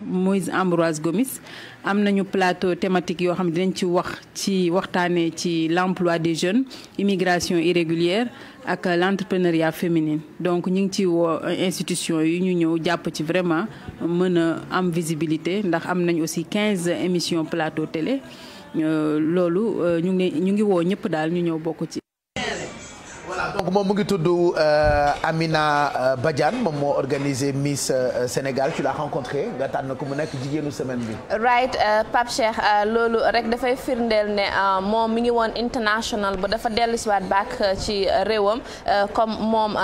Moïse Ambroise Gomis am nañu plateau thématique yoo xam ne dinañ ci waxtaanee ci l'emploi des jeunes, immigration irrégulière ak l'entrepreneuriat féminin. Donc ñu ngi ci woo institution yi ñu ñëw jàpp ci vraiment mën a am visibilité ndax am nañ aussi 15 émissions plateau télé loolu ñu ngi woo ñëpp daal ñu ñëw bokk ci. Voilà, donc moom mu ngi tudd Amina Badiane moom moo organisé Miss Sénégal. Tu l'as rencontré nga tànn ko mu nekk jigéenu semaine bi. right Pape Cheikh loolu rek dafay firndeel ne moom mi ngi woon international ba dafa dellusiwaat back ci réewam comme moom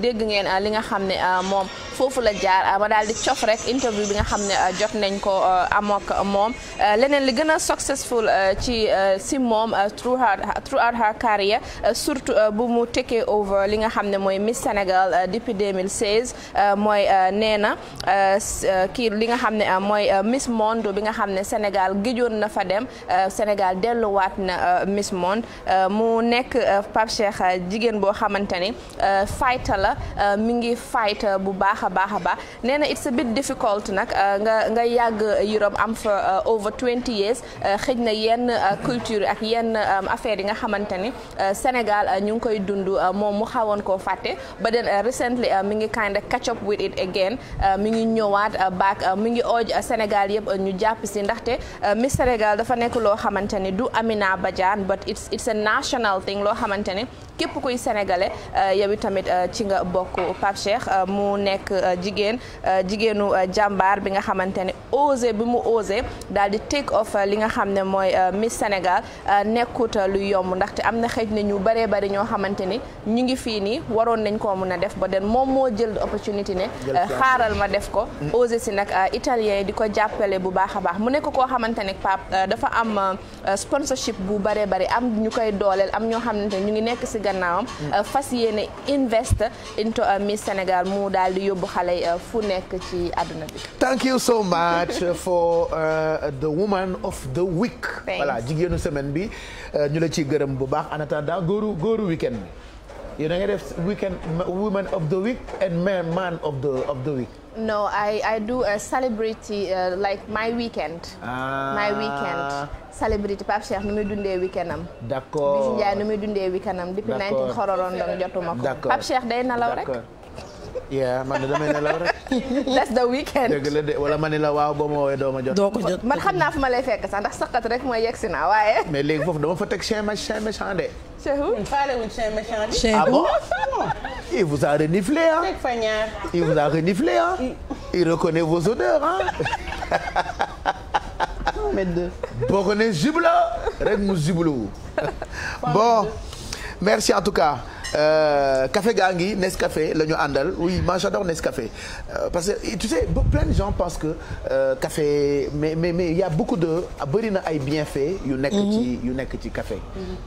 dégg ngeen li nga xam ne moom foofu la jaar ma daal di cof rek interview bi nga xam ne jot nañ ko amook moom leneen li gën a successful si moom throughout her career surtout bu mu take over li nga xam ne mooy Miss Sénégal depuis 2016 mooy nee na kii li nga xam ne mooy Miss Monde bi nga xam ne Sénégal géjoon na fa dem Sénégal delluwaat na Miss Monde mu nekk Pape Cheikh jigéen boo xamante ni fighter la mi ngi fight bu baax a baax nee na it's a bit difficult nag nga yàgg Europe am fa over 20 years xëj na yenn culture ak yenn affaire yi nga xamante ni Sénégal ñu ngi koy dund moom mu xawoon koo fàtte ba den recently mi ngi kind of catch up with it again mi ngi ñëwaat back mi ngi ooj Sénégal yëpp ñu jàpp si ndaxte Miss Sénégal dafa nekk loo xamante ni du Amina Badiane but it's a national thing loo xamante ni képp kuy sénégalais yow tamit ci nga bokk Pape Cheikh mu nekk jigéenu jàmbaar bi nga xamante ne osé bi mu osé daal di take off li nga xam ne mooy Miss Sénégal nekkut lu yomb ndaxte am na xëj na ñu bëree bëri ñoo xamante ni ñu ngi fii nii waroon nañ koo mun a def ba den moom moo jël opportunité ne xaaral ma def ko osé si nag italien yi di ko jàppale bu baax a baax mu nekk koo xamante ne Pape dafa am sponsorship bu bëree bëri am ñu koy dooleel am ñoo xamante ne ñu ngi nekk si gannaawam fas yéene invest into Miss Sénégal mu daal di yóbbu xale fu nekk ci àdduna bi. Thank you so much for the woman of the week. Voilà jigéenu semaine bi ñu la ciy gërëm bu baax en attendant góoru weekend bi. yéen a ngi def weekend woman of the week and man of the week. No, I do a celebrity like my weekend. My weekend. Celebrity Pape Cheikh nu muy dundee weekend am. D'accord. Bijou Ndiaye nu muy dundee weekend am. Depuis 19 xororon doon jotuma ko. D'accord. Pape Cheikh day nelaw rek. yeah man damay nelaw rek. That's the weekend. dëgg la de wala ma ne la waaw boo ma woowee doo ma jot. doo ko jot man xam naa fu ma lay fekk sax ndax saqat rek mooy yegsi naa waaye. mais léegi foofu dama fa teg chien méchant de. Cheikh Ah bon? Il vous a reniflé hein? Il vous a reniflé hein? Il reconnaît vos odeurs hein? boo ko ne jubla rek mu jublu. Bon merci en tout cas. Café gaa ngi Nescafé la ñu àndal oui moi j'adore Nescafé parce que tu sais plein de gens pensent que café mais il y a beaucoup de bëri na ay bienfaits yu nekk ci café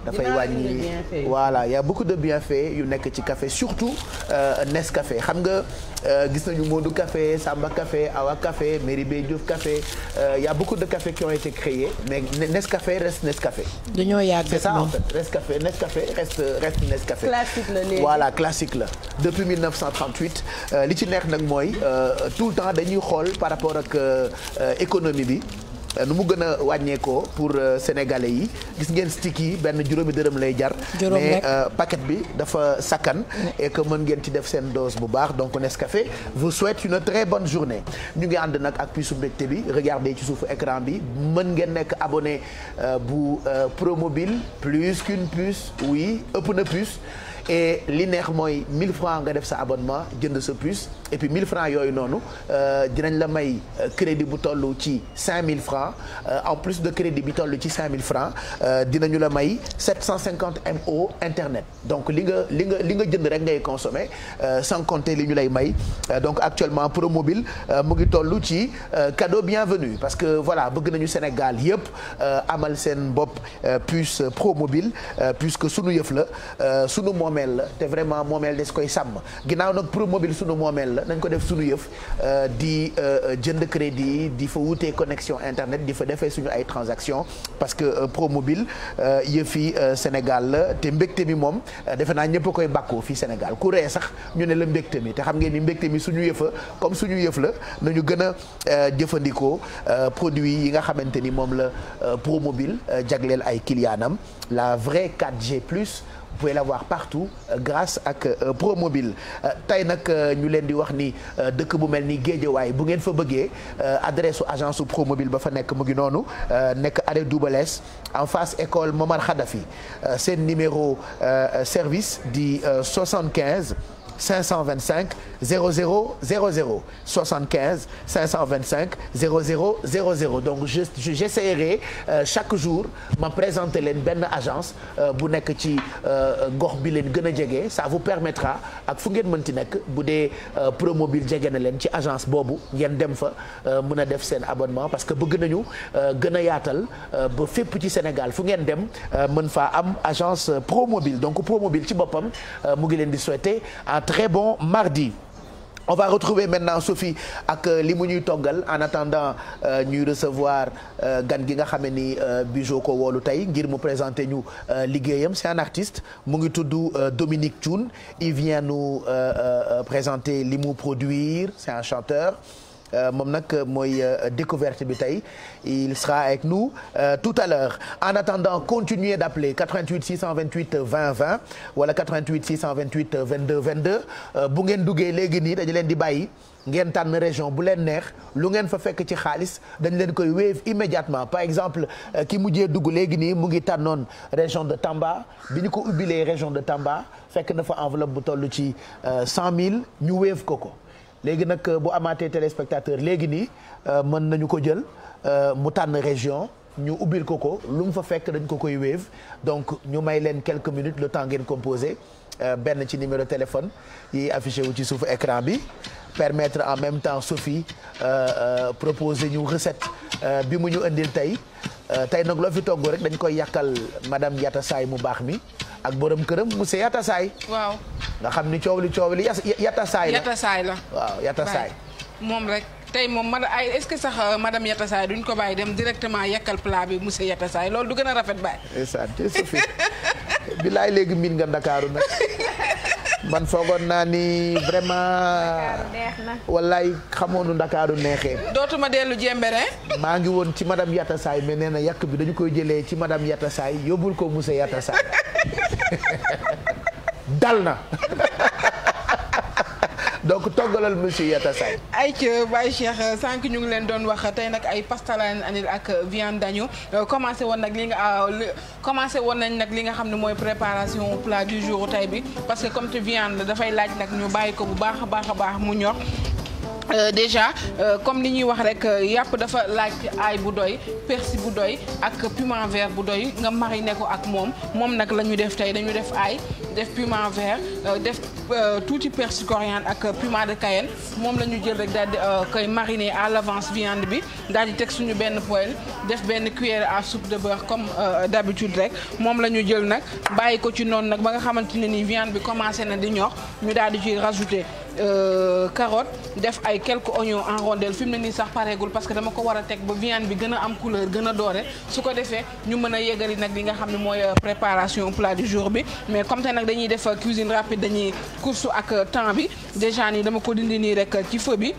dafay wàññi voilà il y a beaucoup de bienfaits yu nekk ci café surtout Nescafé xam nga gis nañu Modou Café Samba Café Awa Café Meribé Diouf Café il y a beaucoup de cafés qui ont été créés mais Nescafé reste Nescafé dañoo yàgg c'est ça en fait Nescafé reste Nescafé voilà classique la depuis 1938 li ci neex nag mooy tout le temps dañuy xool par rapport ak économie bi nu mu gën a wàññeekoo pour sénégalais yi gis ngeen stick yi benn juróomi dërëm lay jar mais paquet bi dafa sakkan et que mën ngeen ci def seen dose bu baax donc Nescafé vous souhaite une très bonne journée ñu ngi ànd nag ak puce mbégte bi regardez ci suufu écran bi mën ngeen nekk abonné bu Promobile plus qu'une puce oui ëpp na puce et li neex mooy 1000 francs nga def sa abonnement jënd sa puce et puis 1000 francs yooyu noonu dinañ la may crédit bu toll ci 5000 francs en plus de crédit bi toll ci 5000 francs dinañu la may 750 MO internet donc li nga jënd rek ngay consommer sans compter li ñu lay may donc actuellement Promobile mu ngi toll ci cadeau bienvenu parce que voilà bëgg nañu Sénégal yëpp amal seen bopp puce Promobile puisque sunu yëf la sunu moomeel la te vraiment moomeel des koy sàmm ginnaaw nag Promobile sunu moomeel la la nañ ko def suñu yëf di jënd crédit di fa wutee connexion internet di fa defee suñu ay transactions parce que Promobile yëfi Sénégal la te mbégte mi moom defe naa ñëpp a koy bàkkoo fii Sénégal ku ree sax ñu ne la mbégte mi te xam ngeen ni mbégte mi suñu yëfa comme suñu yëf la nañu gën a jëfandikoo produit yi nga xamante ni moom la Promobile jagleel ay clientam la vraie 4G+. Vous pouvez l'avoir partout grâce ak Promobile tey nag ñu leen di wax ni dëkk bu mel ni Guédiawaye bu ngeen fa bëggee adresse su agence su Promobile ba fa nekk mu ngi noonu nekk arrêt Double S en face école Momar Khadafi seen numéro service di 75 525 00 00 75 525 00 00 donc j'essaierai chaque jour ma présenter leen benn agence bu nekk ci gox bi leen gën a jege ça vous permettra ak fu ngeen mënti nekk bu dee Promobile jege na leen ci agence boobu ngeen dem fa mën a def seen abonnement parce que bëgg nañu gën a yaatal ba fépp ci Sénégal fu ngeen dem mën faa am agence Promobile donc Promobile ci boppam mu ngi leen di souhaiter très bon mardi. On va retrouver maintenant Sophie ak li mu ñuy toggal en attendant ñuy recevoir gan gi nga xam ni Bijou ko woolu tey ngir mu présenter ñu liggéeyam c'est un artiste mu ngi tudd Dominique Thioune il vient nous présenter li mu produire c'est un chanteur moom nag mooy découverte bi tey il sera avec nous tout à l'heure en attendant continuez d'appeler 88 628 20 20 wala 88 628 22 22 bu ngeen duggee léegi nii dañu leen di bàyyi ngeen tànn région bu leen neex lu ngeen fa fekk ci xaalis dañ leen koy wave immédiatement par exemple ki mujjee dugg léegi nii mu ngi tànnoon région de Tamba bi ñu ko ubbilee région de Tamba fekk na fa enveloppe bu toll ci 100 000 ñu wave ko léegi nag bu amaatee téléspectateur léegi nii mën nañu ko jël mu tànn région ñu ubbil ko lu mu fa fekk dañ ko koy wave donc ñu may leen quelques minutes le temps ngeen composé benn ci numéro téléphone yi affiché wu ci suufu écran bi permettre en même temps Sophie proposer ñu recette bi mu ñu indil tey nag loo fi togg rek dañ koy yàkkal madame Yatta Saay mu baax mi ak borom këram monsieur Yatta Saay. waaw nga xam ni coow li Yatta Saay la. Yatta Saay la waaw Yatta Saay. moom rek tey moom est-ce que sax madame Yatta Saay duñ ko bàyyi dem directement yàkkal plat bi monsieur Yatta Saay loolu du gën a rafet baay. c'est Sophie bilaay léegi miin nga Ndakaaru nag. man foogoon naa ni vraiment wallaay xamoonu Ndakaaru neexee. dootuma dellu Jembere. maa ngi woon ci madame Yatta Saay mais nee na yàq bi dañu koy jëlee ci madame Yatta Saay yóbbul ko monsieur Yatta Saay dal na donc toggalal monsieur Yatta Saay. ay ca Baye Cheikh sànq ñu ngi leen doon wax tey nag ay pasta la leen andil ak viande d'agneau commencé woon nag nañ nag li nga xam ne mooy préparation plat du jour tey bi parce que comme te viande dafay laaj nag ñu bàyyi ko bu baax a baax mu ñor. Déjà comme li ñuy wax rek yàpp dafa laaj ail bu doy persil bu doy ak piment vert bu doy nga mariner ko ak moom nag la ñu def tey dañu def ail def piment vert def tuuti persil coriandre ak piment de Cayenne moom la ñu jël rek daal di koy mariner à l'avance viande bi daal di teg suñu benn poêle def benn cuillère à soupe de beurre comme d'habitude rek moom la ñu jël nag bàyyi ko ci noonu nag ba nga xamante ne ni viande bi commencé na di ñor ñu daal di ci rajouter carotte def ay quelques oignons en rondelles fi mu ne nii sax pareegul parce que dama ko war a teg ba viande bi gën a am couleur gën a doore su ko defee ñu mën a yeggali nag li nga xam ne mooy préparation plat du jour bi mais comme te nag dañuy def cuisine rapide dañuy course ak temps bi déjà nii dama ko dindi nii rek ci feu bi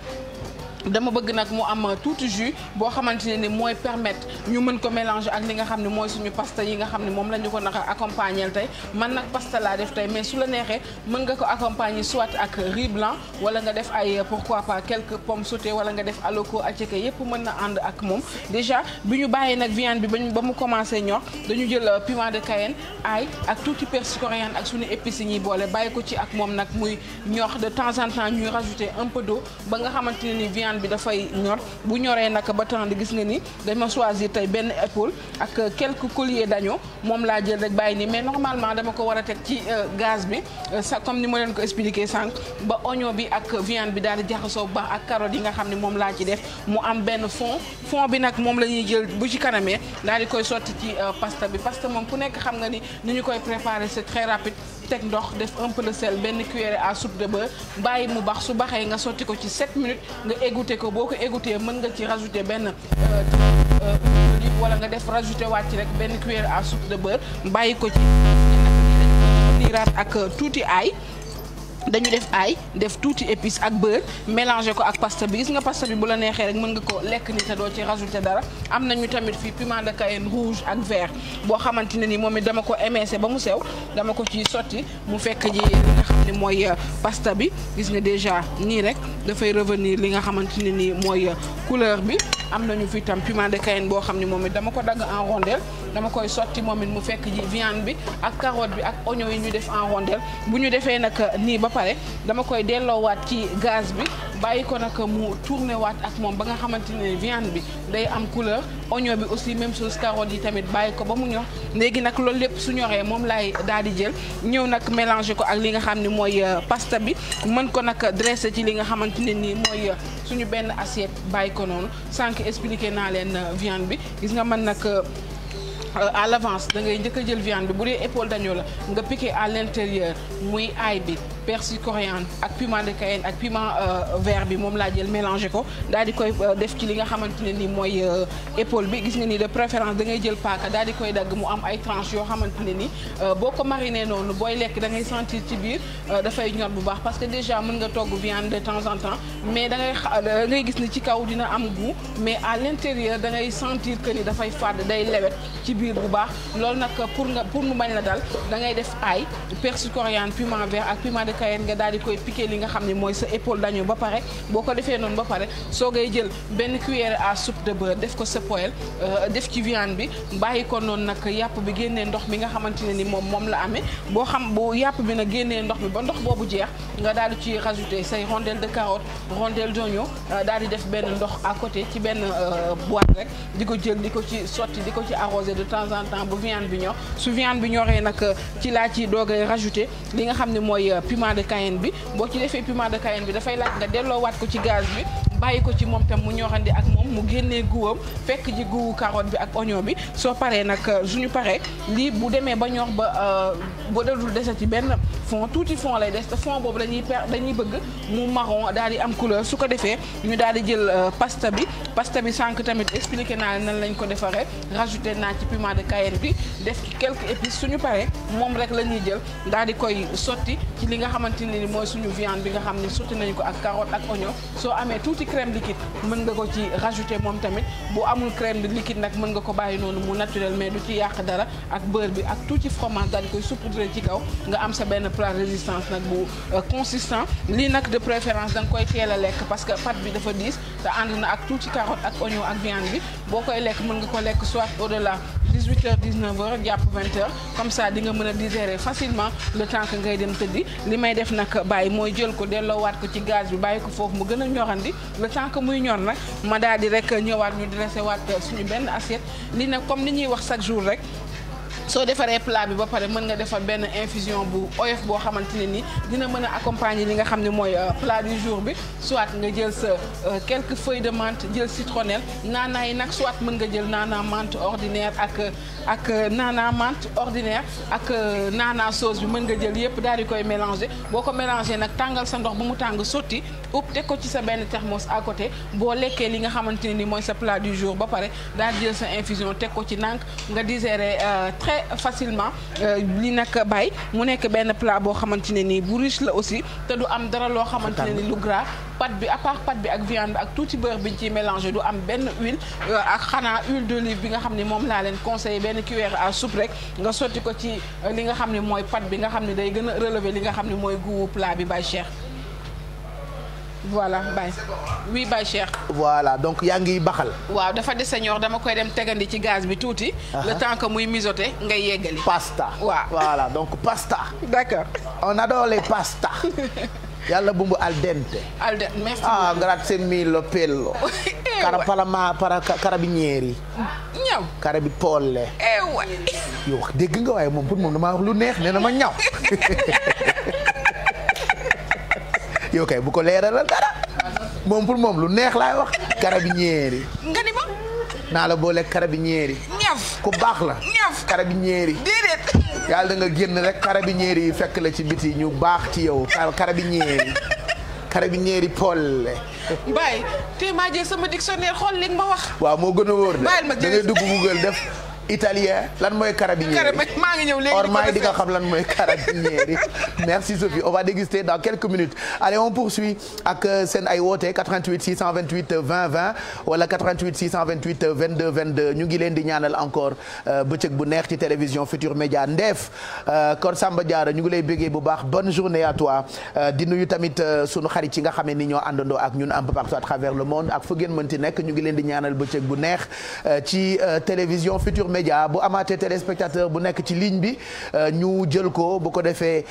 dama bëgg nag mu am tuuti jus boo xamante ne ni mooy permettre ñu mën ko mélanger ak li nga xam ne mooy suñu pasta yi nga xam ne moom la ñu ko naka accompagner tey man nag pasta laa def tey mais su la neexee mën nga ko accompagner soit ak riz blanc wala nga def ay pourquoi pas quelques pommes sautées wala nga def aloko attiéké yépp mën na ànd ak moom déjà bi ñu bàyyee nag viande bi ba mu commencé ñor dañu jël piment de Cayenne ail ak tuuti persil coriandre ak suñu épices yi ñuy boole bàyyi ko ci ak moom nag muy ñor de temps en temps ñuy rajouter un peu d'eau ba nga xamante ne ni viande bi dafay ñor bu ñoree nag ba temps di gis nga ni dama choisir tey benn épaule ak quelques colliers d'agneau moom laa jël rek bàyyi nii mais normalement dama ko war a teg ci gaz bi sa comme ni ma leen ko expliqué sànq ba oignon bi ak viande bi daal di jaxasoo bu baax ak carottes yi nga xam ne moom laa ci def mu am benn fond bi nag moom la ñuy jël bu ci kanamee daal di koy sotti ci pasta bi pasta moom ku nekk xam nga ni ñu koy préparer c'est très rapide teg ndox def un peu de sel benn cuillère à soupe de beurre bàyyi mu bax su baxee nga sotti ko ci 7 minutes nga égoutter ko boo ko égoutter mën nga ci rajouter benn wala nga def rajouter waat ci rek benn cuillère à soupe de beurre bàyyi ko ci niiraat ak tuuti ail dañu def ail def tuuti épice ak beurre mélanger ko ak pasta bi gis nga pasta bi bu la neexee rek mën nga ko lekk ni te doo ci rajouter dara am nañu tamit fii piment de Cayenne rouge ak vert boo xamante ne ni moom it dama ko émincé ba mu sew dama ko ci sotti mu fekk ji li nga xam ne mooy pasta bi gis nga déjà nii rek dafay revenir li nga xamante ne ni mooy couleur bi am nañu fi tam piment de Cayenne boo xam ne moom it dama ko dagg en rondelle dama koy sotti moom it mu fekk ji viande bi ak carotte bi ak oignon yi ñu def en rondelle bu ñu defee nag nii ba pare dama koy delloowaat ci gaz bi bàyyi ko nag mu tourné waat ak moom ba nga xamante ne viande bi day am couleur oignon bi aussi même chose carotte yi tamit bàyyi ko ba mu ñor léegi nag loolu lépp su ñoree moom laay daal di jël ñëw nag mélanger ko ak li nga xam ne mooy pasta bi mën ko nag dressé ci li nga xamante ne nii mooy suñu benn assiette bàyyi ko noonu sànq expliqué naa leen viande bi gis nga mën nag à l'avance da ngay njëkk a jël viande bi bu dee épaule d'agneau la nga piqué à l'intérieur muy ail bi persil coriandre ak piment de Cayenne ak piment vert bi moom laa jël mélangé ko daal di koy def ci li nga xamante ne ni mooy épaule bi gis nga ni de préférence da ngay jël paaka daal di koy dagg mu am ay tranches yoo xamante ne ni boo ko mariné noonu booy lekk da ngay sentir ci biir dafay ñor bu baax parce que déjà mën nga togg viande de temps en temps mais da ngay gis ni ci kaw dina am goût mais à l'intérieur da ngay sentir que ni dafay fàdd day lewet ci biir bu baax loolu nag pour mu bañ la dal da ngay def ail persil coriandre piment vert ak piment de Cayenne nga daal di koy piqué li nga xam ne mooy sa épaule d'agneau ba pare boo ko defee noonu ba pare soo ngay jël benn cuillère à soupe de beurre def ko sa poêle def ci viande bi bàyyi ko noonu nag yàpp bi génnee ndox mi nga xamante ne ni moom la amee boo xam bu yàpp bi nag génnee ndox mi ba ndox boobu jeex nga daal di ci rajouter say rondelle de carotte rondelle d'oignon daal di def benn ndox à côté ci benn boîte rek di ko jël di ko ci sotti di ko ci arroser de temps en temps bu viande bi ñor su viande bi ñoree nag ci laa ci doogay rajouter li nga xam ne mooy piment de Cayenne bi boo ci defee piment de Cayenne bi dafay laaj nga delloowaat ko ci gaz bi bàyyi ko ci moom tam mu ñorandi ak moom mu génnee guwam fekk ji guwu carotte bi ak oignon bi soo paree nag suñu paree lii bu demee ba ñor ba dadul dese ci benn fond tuuti fond lay des te fond boobu dañuy bëgg mu marron daal di am couleur su ko defee ñu daal di jël pasta bi sànq tamit expliqué naa nan lañ ko defaree rajouté naa ci piment de Cayenne bi def ci quelques épices suñu paree moom rek la ñuy jël daal di koy sotti ci li nga xamante ne ni mooy suñu viande bi nga xam ne sotti nañu ko ak carotte ak oignon soo amee tuuti crème liquide mën nga ko ci rajouter moom tamit bu amul crème liquide nag mën nga ko bàyyi noonu mu naturel mais du ci yàq dara ak beurre bi ak tuuti fromage daal di koy saupoudrer ci kaw nga am sa benn plat résistance nag bu consistant lii nag de préférence da nga koy teel a lekk parce que pâte bi dafa diis te ànd na ak tuuti carotte ak oignon ak viande bi boo koy lekk mën nga ko lekk soit au-delà 18h 19h jàpp 20h comme ça di nga mën a digérer facilement le temps que ngay dem tëddi li may def nag bàyyi mooy jël ko delloowaat ko ci gaz bi bàyyi ko foofu mu gën a ñorandi le temps que muy ñor nag ma daal di rek ñëwaat ñu dressé waat suñu benn assiette li nag comme ni ñuy wax chaque jour rek soo defaree plat bi ba pare mën nga defar benn infusion bu oyof boo xamante ne ni dina mën a accompagner li nga xam ne mooy plat du jour bi soit nga jël sa quelques feuilles de menthe jël citronnelle naanaa yi nag soit mën nga jël naanaa menthe ordinaire ak naanaa menthe ordinaire ak naanaa sauce bi mën nga jël yëpp daal di koy mélanger boo ko mélanger nag tàngal sa ndox bu mu tàng sotti upp teg ko ci sa benn thermos à côté boo lekkee li nga xamante ne ni mooy sa plat du jour ba pare daal di jël sa infusion teg ko ci nànk nga digérer très facilement li nag bàyyi mu nekk benn plat boo xamante ne nii bu riche la aussi te du am dara loo xamante ne ni lu gras pâte bi à part pâte bi ak viande bi ak tuuti beurre biñ ciy mélangé du am benn huile ak xanaa huile d'olive bi nga xam ne moom laa leen conseillé benn cuillère à soupe rek nga sotti ko ci li nga xam ne mooy pâte bi nga xam ne day gën a relever li nga xam ne mooy goût plat bi Baye Cheikh voilà Baye oui Baye Cheikh. voilà donc yaa ngi baxal. waaw dafa dese ñor dama koy dem tegandi ci gaz bi tuuti. le temps que muy mijoter ngay yeggali. pasta. waaw voilà donc pasta. d'accord. on adore les pasta. yàlla bumbu al dente. Al dente merci. ah grazie mille pello. para carabinieri. ñaw carabipolle. waay. yow wax dégg nga waaye moom pour moom damaa wax lu neex nee na ma ñaw. yow kay bu ko leeralal dara moom pour moom lu neex laay wax carabinieri. nga ni ma. naa la boole carabinieri. ñaf ku baax la. ñaf carabinieri. déedéet. yàlla nga génn rek carabinieri yi fekk la ci biti ñu baax ci yow carabinieri Paul. Baye te maa jël sama dictionnaire xool li nga ma wax. waaw moo gën a wóor de. bàyyil ma da ngay dugg Google def italien lan mooy carabinieri. maa ngi ñëw léegi or maa di nga xam lan mooy carabinieri. Merci Sophie, on va déguster dans quelques minutes. Allez, on poursuit ak seen ay woote 88 628 20 20 wala 88 628 22 22 ñu ngi leen di ñaanal encore bëccëg bu neex ci télévision Futur Média. Ndeef Kor Samba Diarra ñu ngi lay béggee bu baax, bonne journée à toi. Di nuyu tamit sunu xarit yi nga xam ne ni ñoo àndandoo ak ñun un peu partout à travers le monde ak fu ngeen mënti nekk ñu ngi leen di ñaanal bëccëg bu neex ci télévision Futur Média. Bu amaatee téléspectateur bu nekk ci ligne bi ñu jël ko bu ko defee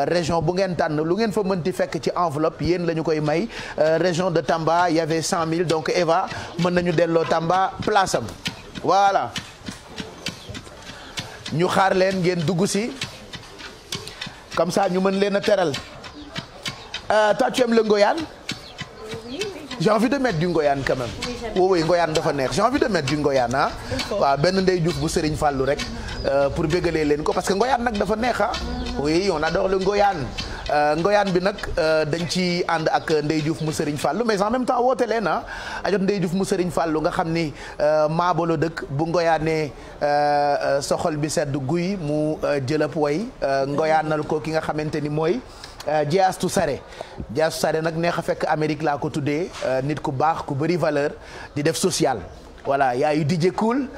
région bu ngeen tànn lu ngeen fa mënti fekk ci enveloppe yéen la ñu koy may. Région de Tamba y avait 100 000 donc Eva mën nañu delloo Tamba place am voilà ñu xaar leen ngeen dugg si comme ça ñu mën leen a teral. Toi tu aimes le Ngoyane? J'ai envie de mettre du Ngoyane quand même. Oui Ngoyane dafa neex. J'ai envie de mettre du Ngoyane ah. waaw benn Ndey Diouf bu Serigne Fallou rek pour bégalee leen ko parce que Ngoyane nag dafa neex ah. oui on adore le Ngoyane. Ngoyane bi nag dañ ci ànd ak Ndey Diouf mu Serigne Fallou mais en même temps woote leen ah. ajot Ndey Diouf mu Serigne Fallou nga xam ni maabolo dëkk bu Ngoyaanee soxol bi sedd guy mu jëlëb way Ngoyaanal ko ki nga xamante ni mooy. Diastu Sare nag neex a fekk Amérique laa ko tuddee nit ku baax ku bëri valeur di def social voilà yaayu DJ Cool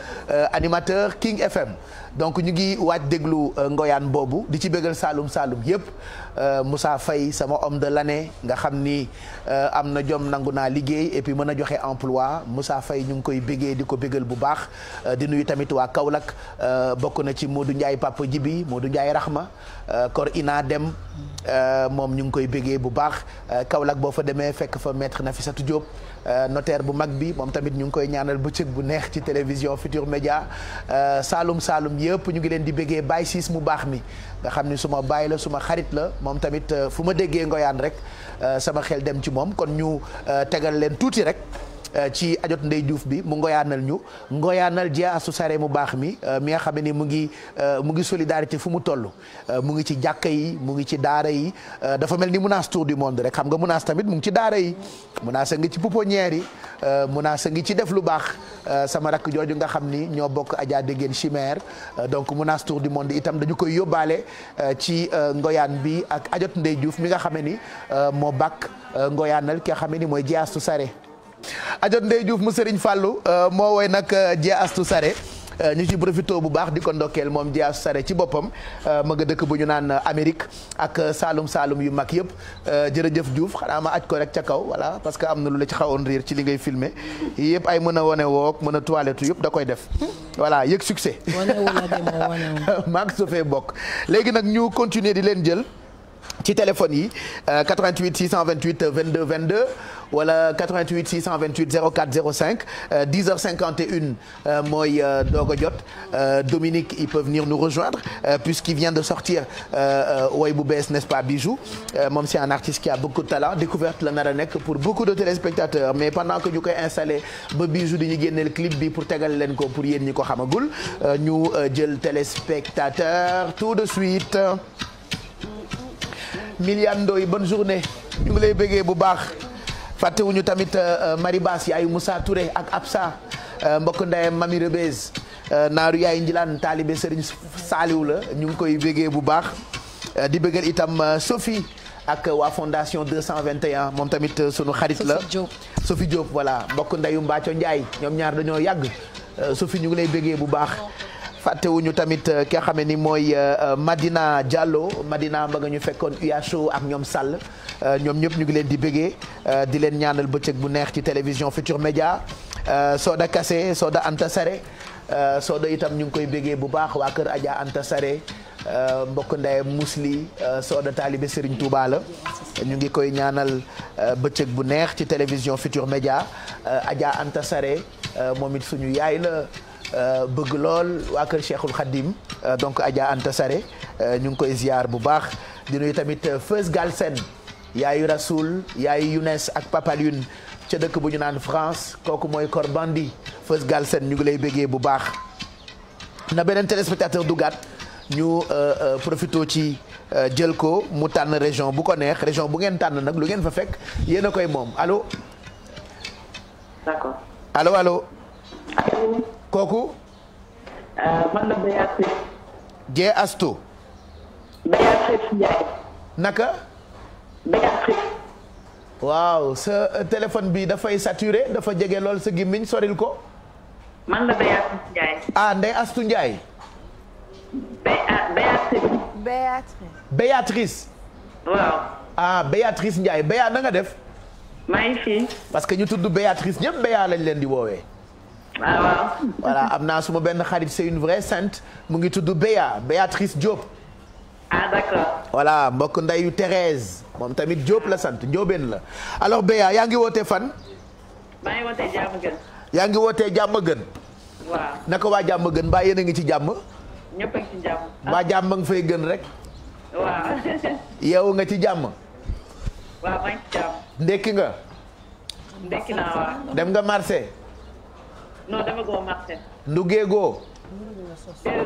animateur King FM donc ñu ngi waaj déglu Ngoyane boobu di ci bégal Saloum yëpp Moussa Faye sama homme de l'année nga xam ni am na jom nangu naa liggéey et puis mën a joxe emploi Moussa Faye ñu ngi koy bégee di ko bégal bu baax di nuyu tamit waa Kaolack bokk na ci Modou Ndiaye Papa Djibi Modou Ndiaye Rahma Kor Ina Dem moom ñu ngi koy bégee bu baax Kaolack boo fa demee fekk fa maître Nafissatou Diop notaire bu mag bi moom tamit ñu ngi koy ñaanal bëccëg bu neex ci télévision Futur Média Saloum yëpp ñu ngi leen di bégee Baye Ciss mu baax mi nga xam ni suma baay la suma xarit la moom tamit fu ma déggee Ngoyane rek sama xel dem ci moom kon ñu tegal leen tuuti rek ci ajot Ndey Diouf bi mu ngoyaanal Diastu Sare mu baax mi nga xam ne ni mu ngi solidarité fu mu toll mu ngi ci jàkka yi mu ngi ci daara yi dafa mel ni Mounass tour du monde rek xam nga Mounass tamit mu ngi ci daara yi Mounass a ngi ci pouponnière yi Mounass a ngi ci def lu baax sama rakk jooju nga xam ni ñoo bokk Adja Dégène Chimère donc Mounass tour du monde itam dañu koy yóbbaale ci ngoyaan bi ak ajot Ndey Diouf mi nga xam ne ni moo bàkk ngoyaanal ki nga xam ne ni mooy Diastu Sare ajot Ndey Diouf mu Serigne Fallou moo woy nag Diastu Sare ñu ci profité bu baax di ko ndokkeel moom Diastu Sare ci boppam ma nga dëkk bu ñu naan Amérique ak Saloum yu mag yëpp jërëjëf Diouf xanaa ma aj ko rek ca kaw voilà parce que am na lu la ci xawoon riir ci li ngay filmer yëpp ay mën a wane wook mën a toilette yëpp da koy def voilà yëg succès maa ngi sofee bokk léegi nag ñu continuer di leen jël ci téléphone yi 88 628 22 22 wala 88 628 04 05 10h51 mooy doog a jot Dominique il peut venir nous rejoindre puisqu'il vient de sortir woy bu bees n'est-ce pas Bijou moom c'est un artiste qui a beaucoup de talent découverte la nar a nekk pour beaucoup de téléspectateurs mais pendant que ñu koy installé ba Bijou di ñu génneel clip bi pour tegal leen ko pour yéen ñi ko xamagul ñu jël téléspectateur tout de suite Miliane Ndoye bonne journée ñu ngi lay bëggee bu baax fàttewuñu tamit Marie Bass yaayu Moussa Touré ak Absa mbokk ndeyam Mami Rebez naaru yaay Njilaan taalibe Serigne Saliou la ñu ngi koy bëggee bu baax di bëggal itam Sophie ak waa fondation 221 moom tamit sunu xarit la Sophie Diop voilà mbokk ndeyu Mbacco Ndiaye ñoom ñaar dañoo yàgg Sophie ñu ngi lay bëggee bu baax fàttewuñu tamit ki nga xam ne ni mooy Madina Diallo Madina ba nga ñu fekkoon UHO ak ñoom Sall ñoom ñëpp ñu ngi leen di bëggee di leen ñaanal bëccëg bu neex ci télévision Futur Média Soda Kassé Soda Anta Sare Soda itam ñu ngi koy bëggee bu baax waa kër Adja Anta Sare mbokk ndeyam Musli Soda taalibe Serigne Touba la ñu ngi koy ñaanal bëccëg bu neex ci télévision Futur Média Adja Anta Sare moom it suñu yaay la bëgg lool waa kër Cheikhul Khadim donc Adja Anta Sare ñu ngi koy ziar bu baax di nuyu tamit Feus Galsen yaayu Rasoul yaayu Younes ak Papa Lune ca dëkk bu ñu naan France kooku mooy Kor Bandi Feus Galsen ñu ngi lay bëggee bu baax na beneen téléspectateur dugaat ñu profité ci jël ko mu tànn région bu ko neex région bu ngeen tànn nag lu ngeen fa fekk yéen a koy moom allo. d'accord. allo allo. allo. kooku. man la Béatrice. Jee Astu. Béatrice Ndiaye. naka. Béatrice. waaw sa téléphone bi dafay saturé dafa jege lool sa gémmiñ soril ko. man la Béatrice Ndiaye. ah Ndeye Astu Ndiaye. Béatrice. Béatrice. waaw. ah Béatrice Ndiaye Béa na nga def. maa ngi fi. parce que ñu tudd Béatrice ñëpp Béa lañ leen di woowee. waaw. voilà am naa suma benn xarit c'est une vraie sainte mu ngi tudd Béatrice Diop. ah d'accord. voilà mbokk ndeyu Thérèse moom tamit Diop la sant Ndiobène la alors Béa yaa ngi wootee fan. maa ngi wootee Diamaguène. yaa ngi wootee Diamaguène. waaw. naka waa Diamaguène mbaa yéen a ngi ci jàmm. ñëpp a ngi ci jàmm. mbaa jàmm nga fay gën rek. waaw. yeewu nga ci jàmm. waaw maa ngi ci jàmm. ndekki nga. ndekki naa waaw. dem nga marché. non dama goo marché. nduggeegoo.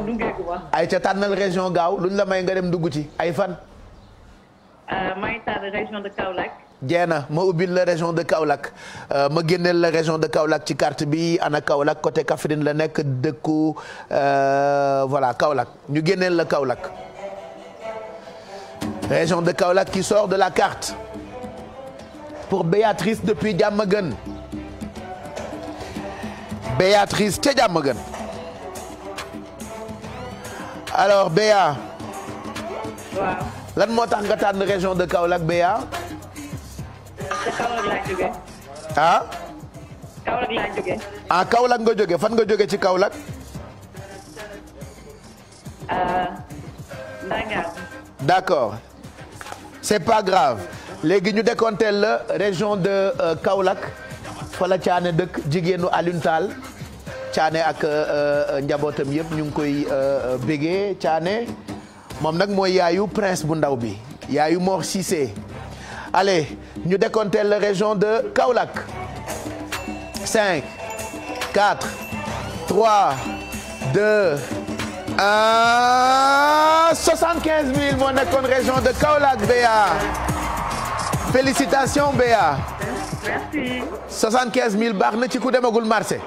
nduggeegu ma. ay ca tànnal région gaaw luñ la may nga dem dugg ci ay fan. maa ngi tànn région de Kaolack. jeena ma ubbil la région de Kaolack ma génneel la région de Kaolack ci carte bi ana Kaolack côté Kaffrine la nekk dëkku voilà Kaolack ñu génneel la Kaolack région de Kaolack qui sort de la carte pour Béatrice depuis Diamaguène Béatrice ca Diamaguène alors Béa. waaw. lan moo tax nga tànn région de Kaolack Béa. te Kaolack laa jógee. ah. Kaolack laa jógee. ah Kaolack nga jóge fan nga jóge ci Kaolack. Ndangaan. d'accord c'est pas grave léegi ñu décompteel la région de Kaolack fa la Caane dëkk jigéenu Alioune Tall Caane ak njabootam yëpp ñu ngi koy bégee Caane moom nag mooy yaayu prince bu ndaw bi yaayu Mor Cissé allez ñu décompteel la région de Kaolack 5 4 3 2 75 000 moo nekkoon région de Kaolack Béa félicitations Béa. merci. 75 000 baax na ci ku demagul marché.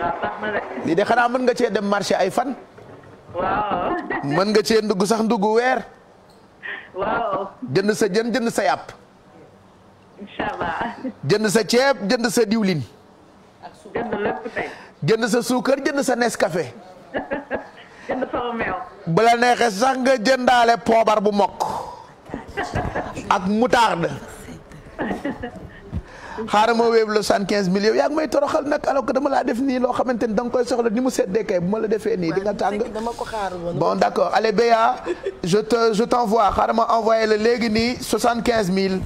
waaw baax na de. lii de xanaa mën nga cee dem marché ay fan. waaw. mën nga cee ndugg sax ndugg weer. waaw. jënd sa jën jënd sa yàpp. inchallah. jënd sa ceeb jënd sa diwlin. jënd lépp tey. jënd sa suukar jënd sa Nescafé. jënd sama meew. bu la neexee sax nga jëndaale poobar bu mokk. ak moutarde. xaaral ma wéeb la 75 000 yow yaa ngi may toroxal nag alors que dama laa def nii loo xamante ni da nga koy soxla ni mu seddee kay bu ma la defee nii di nga tàng. dama ko xaaru woon. bon d'accord allez Béa je t'envoie xaaral ma envoyé la léegi nii 75 000.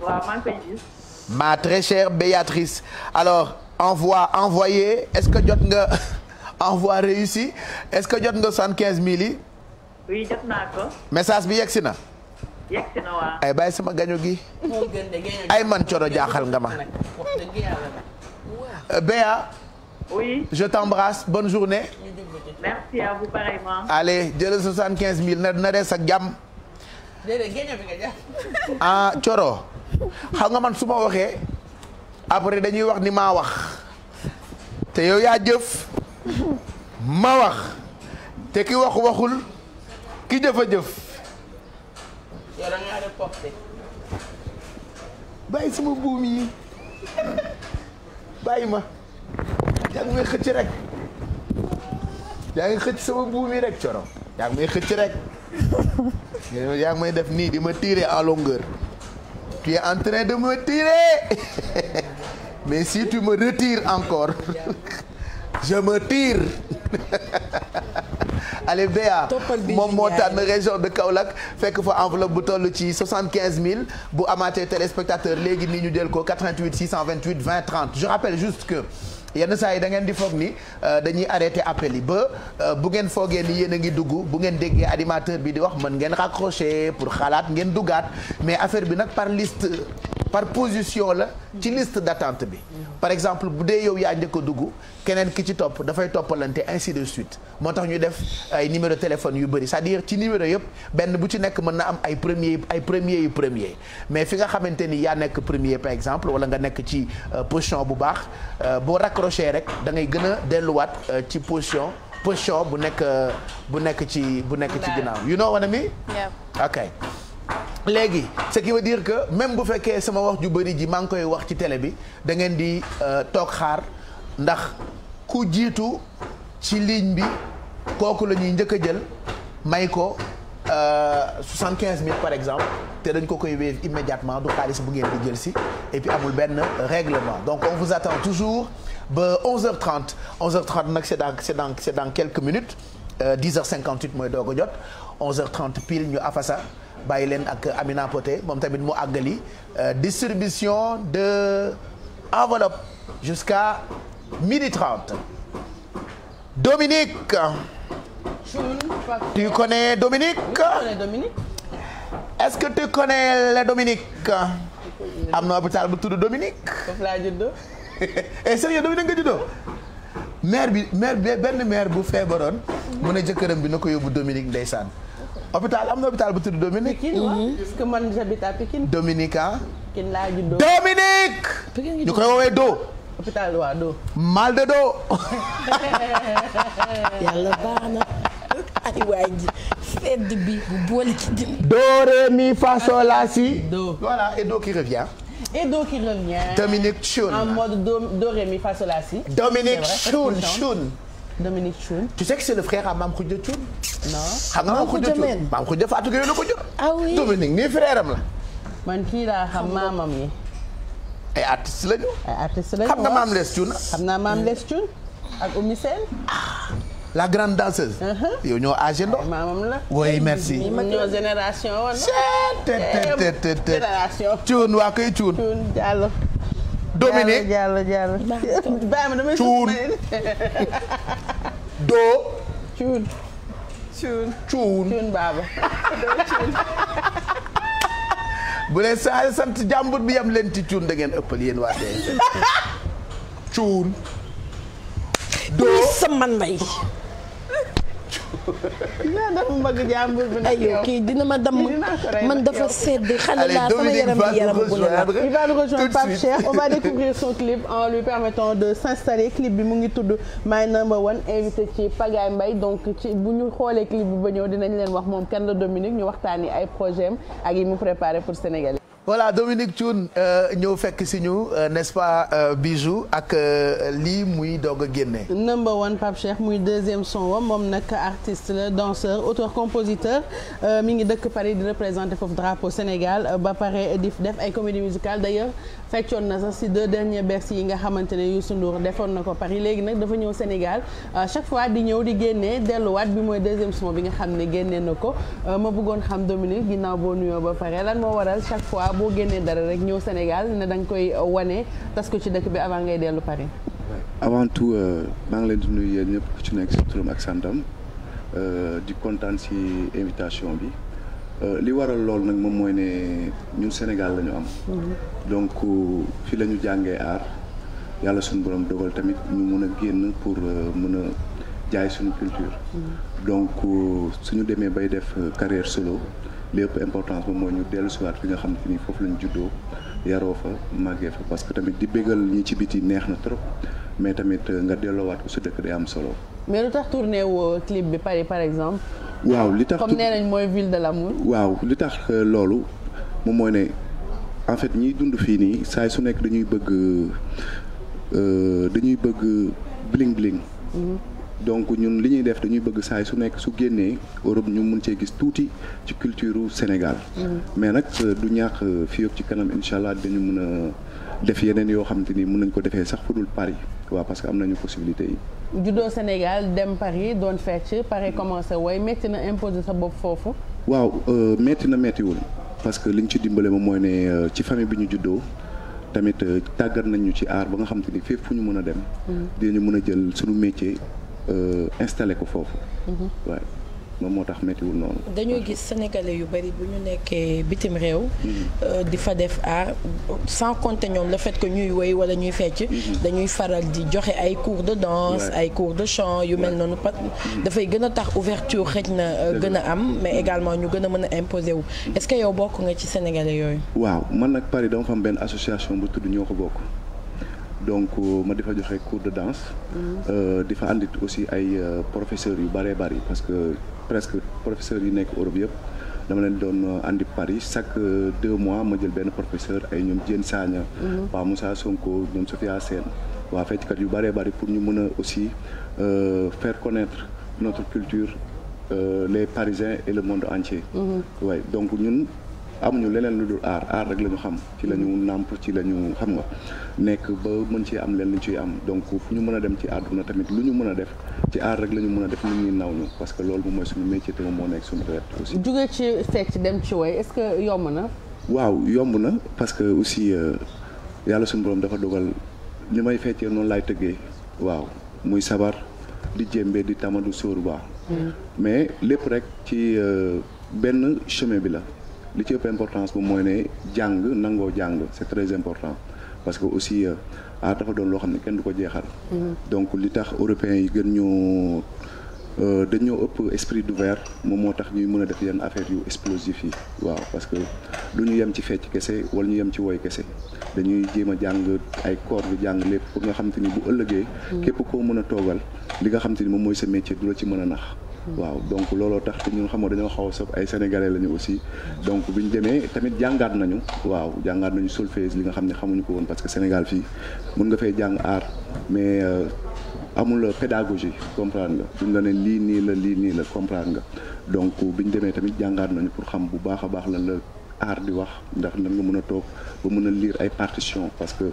waaw maa ngi koy gis. ma très chère Béatrice alors envoyé est-ce que jot nga envoi réussi est-ce que jot nga 75 000 yi. oui jot naa ko. message bi yegsi na. yegsi na waaw. ay bàyyi sama gaño gi. ay man coro jaaxal nga ma. Béa. oui. je t'embrasse bonne journée. merci à vous pareillement. allez jëlal 75 000 na des ak jàmm. ah coro xam nga man su ma waxee après dañuy wax ni maa wax te yow yaa jëf ma wax te ki wax waxul ki jëf a jëf. bàyyi sama buum yi bàyyi ma yaa ngi may xëcc rek yaa ngi xëcc sama buum yi rek coro yaa ngi may xëcc rek yaa ngi may def nii di ma tirer en longueur tu es en train de me tirer mais si tu me retires encore je me tire allez Béa moom moo tànn région de Kaolack fekk fa enveloppe bu toll ci 75 000 bu amaatee téléspectateur léegi nii ñu jël ko 88 628 20 30 je rappelle juste que yenn saa yi da ngeen di foog ni dañuy arrêté appel yi ba bu ngeen foogee ni yéen a ngi dugg bu ngeen déggee animateur bi di wax mën ngeen raccrocher pour xalaat ngeen duggaat mais affaire bi nag par liste par position la ci liste d'attente bi. par exemple bu dee yow yaa njëkk a dugg keneen ki ci topp dafay toppalante ainsi de suite moo tax ñu def ay numéro téléphone yu bëri c'est-à-dire ci numéro yëpp benn bu ci nekk mën na am ay premier yu premier mais fi nga xamante ni yaa nekk premier par exemple wala nga nekk ci position bu baax boo raccroché rek da ngay gën a delluwaat ci position bu nekk ci ginnaaw you know what I mean? Yeah. ok léegi ce qui veut dire que même bu fekkee sama wax ju bëri ji maa ngi koy wax ci télé bi da ngeen di toog xaar ndax ku jiitu ci ligne bi kooku la ñuy njëkk a jël may ko 75 000 par exemple te dañ ko koy wéer immédiatement du xaalis bu ngeen di jël si et puis amul benn règlement donc on vous attend toujours ba 11h30 nag c'est dans quelques minutes 10h58 mooy doog a jot 11h30 pile ñu afasa bàyyi leen ak Amina Poté moom tamit mu àggali distribution de enveloppe jusqu'à 12h30 Dominique. Tu connais Dominique? Est-ce que tu connais le Dominique? am na hôpital bu tudd Dominique. foofu laa juddoo. Sérieux Dominique nga juddoo? benn maire bu feebaroon mu ne jëkkëram bi na ko yóbbu Dominique ndeysaan. hôpital am na hôpital bu tudd Dominique. Pikine waaw parce que man j'habite à Pikine. Dominique ah. Pikine laa juddoo. Dominique. ñu koy woowee Do. hôpital waa Do. mal de dos. yàlla baax na ay waay ji sedd bi bu boole ci dim. Do ré mi fa sol la si. Do. Voilà et Do qui revient. Et Do qui revient. Dominique Choun. En mode Do ré mi fa sol la si. Dominique Choun. Dominique Choun. Tu sais que c'est le frère à Mame Khoudia Choun. Non. xam nga Mame Khoudia Choun. Mame Khoudia Fatou Gueye la ko jur. ah oui Dominique nii frère am la. man kii laa xam maamam yi. ay artistes lañu. ay artistes lañu xam nga Mame Less Choun. xam naa Mame Less Choun ak Oumy Sène. la grande danseuse. yow ñoo âgé ndo. maamam la. oui merci. ñoo génération woon. génération. Choun waa koy Choun. Choun Diallo. Dominique Diallo. bàyyi ma damay. Choun. Do. Choun. Choun Baba. bu leen saa sant jàmbur bi yam leen ci Choun da ngeen ëppal yéen waa TFM. Choun. Do sama ndey. naa dafa mbagg jàmbur bi nag yow. kii dina ma damm man dafa sedd xale laa sama yaram bi yaram bu la. Il va nous rejoindre Pape Cheikh. On va découvrir son clip en lui permettant de s'installer. Clip bi mu ngi tudd My Number One invité ci Pagaye Mbaye donc ci bu ñu xoolee clip bi ba ñëw dinañ leen wax moom kan la Dominique ñu waxtaani ay projet am ak yi mu préparé pour Sénégal. voilà Dominique Choun ñëw fekk si ñu n'est-ce pas Bijou ak lii muy doog a génne. Number One Pape Cheikh muy deuxième son wam moom nag artiste la danseur auteur compositeur mi ngi dëkk Paris di représenter foofu drapeau Sénégal ba pare di def ay comédie musicale d'ailleurs feccoon na sax ci 2 derniers Bercy yi nga xamante ne Youssou Ndour defoon na ko Paris léegi nag dafa ñëw Sénégal chaque fois di ñëw di génnee delluwaat bi mooy deuxième son bi nga xam ne génnee na ko ma bëggoon xam Dominique ginnaaw boo nuyoo ba pare lan moo waral chaque fois boo génnee dara rek ñëw Sénégal ne da nga koy wane tas ko ci dëkk bi avant ngay dellu Paris. avant tout maa ngi leen di nuyu yéen ñëpp ku ci nekk ci turam ak santam di kontaan ci invitation bi li waral loolu nag moom mooy ne ñun Sénégal la ñu am. donc fi la ñu jàngee art yàlla suñu borom dogal tamit ñu mun a génn pour mun a jaay suñu culture. donc suñu demee bay def carrière solo. lépp importance moom mooy ñu dellu siwaat fi nga xam te ni foofu lañu juddoo yaroo fa màggee fa parce que tamit di bégal ñi ci biti neex na trop mais tamit nga delloowaat ko su dëkk day am solo. mais lu tax tourné woo clip bi Paris par exemple. waaw li tax comme nee nañ mooy ville de l'amour. waaw li tax loolu moom mooy ne en fait ñiy dund fii nii saa su nekk dañuy bëgg bling bling. donc ñun li ñuy def dañuy bëgg saay su nekk su génnee Europe ñu mun cee gis tuuti ci culture Sénégal. mais nag du ñàkk fii yëpp ci kanam incha allah dañu mën a def yeneen yoo xamante ni mun nañ ko defee sax fu dul Paris waaw parce que am nañu possibilité yi. juddoo Sénégal dem Paris doon fecc Paris commencé woy métti na imposer sa bopp foofu. waaw métti na méttiwul parce que liñ ci dimbale moom mooy ne ci famille bi ñu juddoo. tamit tàggat nañ ñu ci art ba nga xamante ni fépp fu ñu mën a dem. dinañu mën a jël suñu métier. installé ko foofu. waaw. moom moo tax méttiwul noonu. dañuy gis sénégalais yu bari bu ñu nekkee bitim réew. di fa def art sans compter ñoom le fait que ñuy woy wala ñuy fecc. dañuy faral di joxe ay cours de danse ay cours de chant yu mel noonu dafay gën a tax ouverture xëj na gën a am mais également ñu gën a mën a imposer wu est-ce que yow bokk nga ci sénégalais yooyu. waaw man nag Paris dama fa am benn association bu tudd ñoo ko bokk. donc ma di fa joxe cours de danse. di fa andit aussi ay professeurs yu bëree bëri parce que presque professeurs yi nekk Europe yëpp dama leen doon andi Paris chaque 2 mois ma jël benn professeur ay ñoom Diène Sagna. Pa Moussa Sonko ñoom Sophia Sène waa fecckat yu bëree bëri pour ñu mën a aussi faire connaître notre culture les Parisiens et le monde entier. waaye donc ñun. amuñu leneen lu dul aar rek la ñu xam ci la ñu nàmp ci la ñu xam nga nekk ba mën ci am leen lu ñu ciy am donc fu ñu mën a dem ci àdduna tamit lu ñu mën a def ci aar rek la ñu mën a def nit ñi naw ñu parce que loolu moom mooy suñu métier te moom moo nekk suñu wet aussi. jóge ci fecc dem ci woy est-ce que yomb na. waaw yomb na parce que aussi yàlla suñu borom dafa dogal li may feccee noonu laay tëggee waaw muy sabar di jémbe di tamadu sóoru baax mais lépp rek ci benn chemin bi la. li ci ëpp importance bu mooy ne jàng nangoo jàng c'est très important parce que aussi dafa doon loo xam ne kenn du ko jeexal. donc li tax européens yi gën ñoo dañoo ëpp esprit d'ouvert moom moo tax ñuy mën a def yenn affaires yu explosif yi waaw parce que du ñu yem ci fecc kese wala ñu yem ci woy kese dañuy jéem a jàng ay corps bi jàng lépp pour nga xam te ni bu ëllëgee. képp koo mën a toogal li nga xam te ni moom mooy sa métier du la ci mën a nax. waaw donc looloo tax te ñun xam nga dañoo xaw a sopp ay sénégalais lañu aussi donc bi ñu demee tamit jàngaat nañu solfège li nga xam ne xamuñu ko woon parce que Sénégal fii mën nga fay jàng art mais amul pédagogie comprendre nga duñ la ne lii nii la comprendre nga donc bi ñu demee tamit jàngaat nañu pour xam bu baax a baax lan la art di wax ndax lan nga mën a toog ba mën a lire ay partitions parce que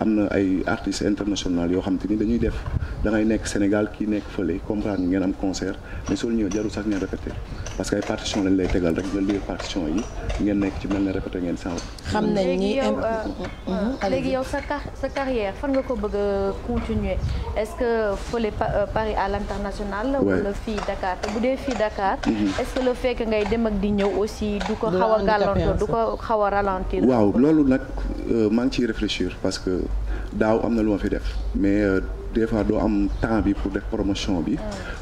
am na ay artistes internationaux yoo xam te ni dañuy def da ngay nekk Sénégal kii nekk fële comprendre ngeen am concert mais soo ñëwee jarul sax ngeen répété parce que ay partitions lañ lay tegal rek nga lire partitions yi ngeen nekk ci mel ne répété ngeen sànq. xam nañ ni léegi yow sa carrière fan nga ko bëgg a continuer est-ce que fële Paris à l'international. wala fii Dakar te bu dee fii Dakar. est-ce que le fait que ngay dem ak di ñëw aussi du ko xaw a gàllankoor du ko xaw a ralentir. waaw loolu nag maa ngi ciy réfléchir parce que daaw am na lu ma fi def mais des fois doo am temps bi pour def promotion bi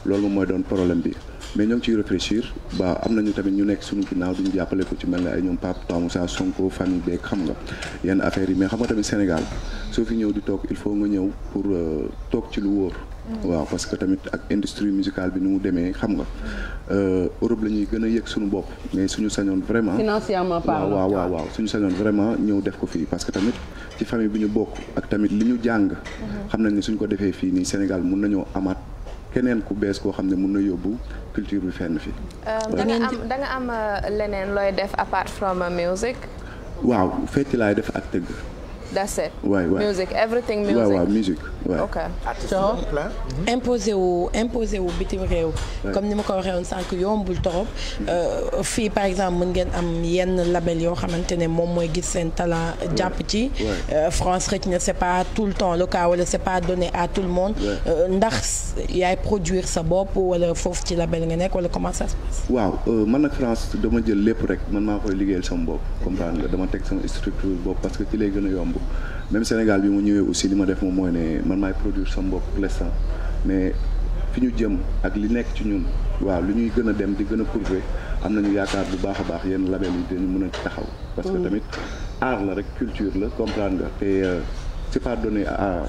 loolu moom mooy doon problème bi mais ñoo ngi ciy réfléchir ba am nañu tamit ñu nekk suñu ginnaaw duñu jàppale ko ci mel ne ay ñoom Papa Moussa Sonko famille beeg xam nga yenn affaires yi mais xam nga tamit Sénégal soo fi ñëw di toog il faut nga ñëw pour toog ci lu wóor. waaw parce que tamit ak industrie musicale bi ni mu demee xam nga Europe la ñuy gën a yëg suñu bopp mais suñu sañoon vraiment. financièrement parlant waaw suñu sañoon vraiment ñëw def ko fii parce que tamit ci famille bi ñu bokk ak tamit li ñu jàng. xam nañ ne suñ ko defee fii nii Sénégal mun nañoo amaat keneen ku bees koo xam ne mun na yóbbu culture bi fenn fii. da nga am leneen looy def apart from music. waaw fecc laay def ak tëgg. That's it. waay music everything music. waaw musique waay. ok imposé wu bitim réew. comme ni ma ko waxee woon sànq yombul torop. fii par exemple mën ngeen am yenn label yoo xamante ne moom mooy gis seen talent jàpp ci. France xëj na c'est pas tout le temps le cas wala c'est pas donné à tout le monde. ndax yaay produire sa bopp wala foofu ci label nga nekk wala comment ça se passe. waaw man nag France dama jël lépp rek man maa koy liggéeyal sama bopp comprendre nga dama teg sama structure bopp parce que ci lay gën a yomb. même Sénégal bi mu ñëwee aussi li ma def moom mooy ne man maay produire sama bopp pour l'instant mais fi ñu jëm ak li nekk ci ñun waaw li ñuy gën a dem di gën a prouver am nañu yaakaar bu baax a baax yenn label yi dañu mën a taxaw. parce que tamit art la rek culture la comprendre nga te c'est pas donné à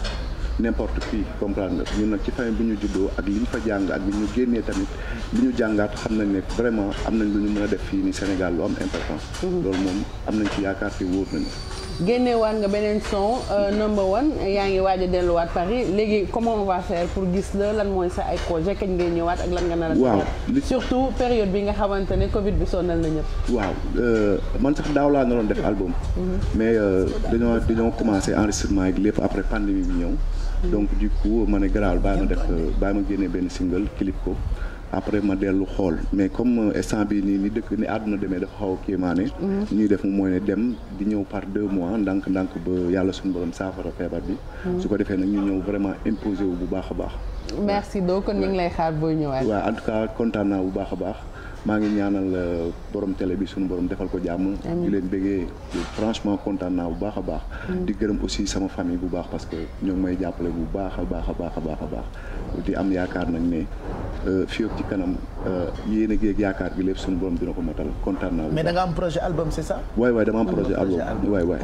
n'importe qui comprendre nga ñun nag ci famille bi ñu juddoo ak li ñu fa jàng ak li ñu génnee tamit li ñu jàngaat xam nañ ne vraiment am nañ lu ñu mën a def fii ni Sénégal lu am importance. loolu moom am nañ ci yaakaar te wóor nañu. génnewaat nga beneen son number one yaa ngi waaj a delluwaat Paris léegi comment on va faire pour gis la lan mooy sa ay projet kañ ngay ñëwaat ak lan nga nar a. waaw surtout période bi nga xamante ne Covid bi sonal na ñëpp. waaw man sax daaw laa naroon def album. mais dañoo commencé enregistrement ak lépp après pandémie bi ñëw. donc du coup ma ne garaawal bàyyi ma génnee benn single clip ko après ma dellu xool mais comme instant bi nii ni àdduna demee dafa xaw a kéemaane ñuy def mooy ne dem di ñëw par 2 mois ndànk ba yàlla suñu borom saafara feebar bi su ko defee nag ñu ñëw vraiment imposé wu bu baax a baax. merci donc kon ñu ngi lay xaar booy ñëwaat. waaw en tout cas kontaan naa bu baax a baax maa ngi ñaanal borom télé bi suñu borom defal ko jàmm. di leen bëggee franchement kontaan naa bu baax a baax. di gërëm aussi sama famille bu baax parce que ñoo ngi may jàppale bu baax a baax a baax a baax a baax di am yaakaar nag ne fii ak ci kanam yéen a géeg yaakaar gi lépp suñu borom dina ko matal kontaan naa. mais da nga am projet album c'est ça. waay dama am projet album waay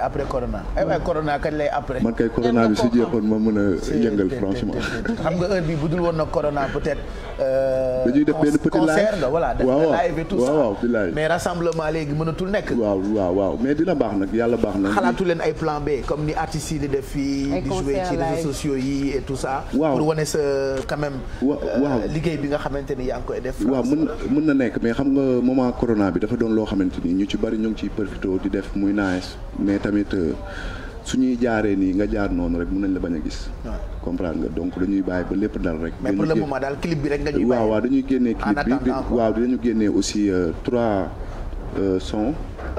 après corona. ay corona kañ lay après. man kay corona bi su jeexoon ma mën a yëngal franchement. xam nga heure bi bu dul woon na corona peut-être. dañuy def benn petit concert nga voilà def live et tout ça waaw mais rassemblement léegi mënatul nekk. waaw mais dina baax nag yàlla baax na. xalaatu leen ay plan B comme ni artistes yi di def fii di jouer ci réseaux sociaux yi et tout ça. waaw pour wane sa quand même. waaw liggéey bi nga xamante ni yaa ngi koy def. waaw mën na nekk mais xam nga moment corona bi dafa doon loo xamante ni ñu ci bari ñu ngi ciy profité di def muy nice mais tamit su ñuy jaaree nii nga jaar noonu rek mën nañ la bañ a gis. comprendre nga donc dañuy bàyyi ba lépp dal rek. mais pour le moment daal clip bi rek nga ñuy bàyyi. waaw dañuy génnee clip bi waaw dinañu génnee aussi 3 sons.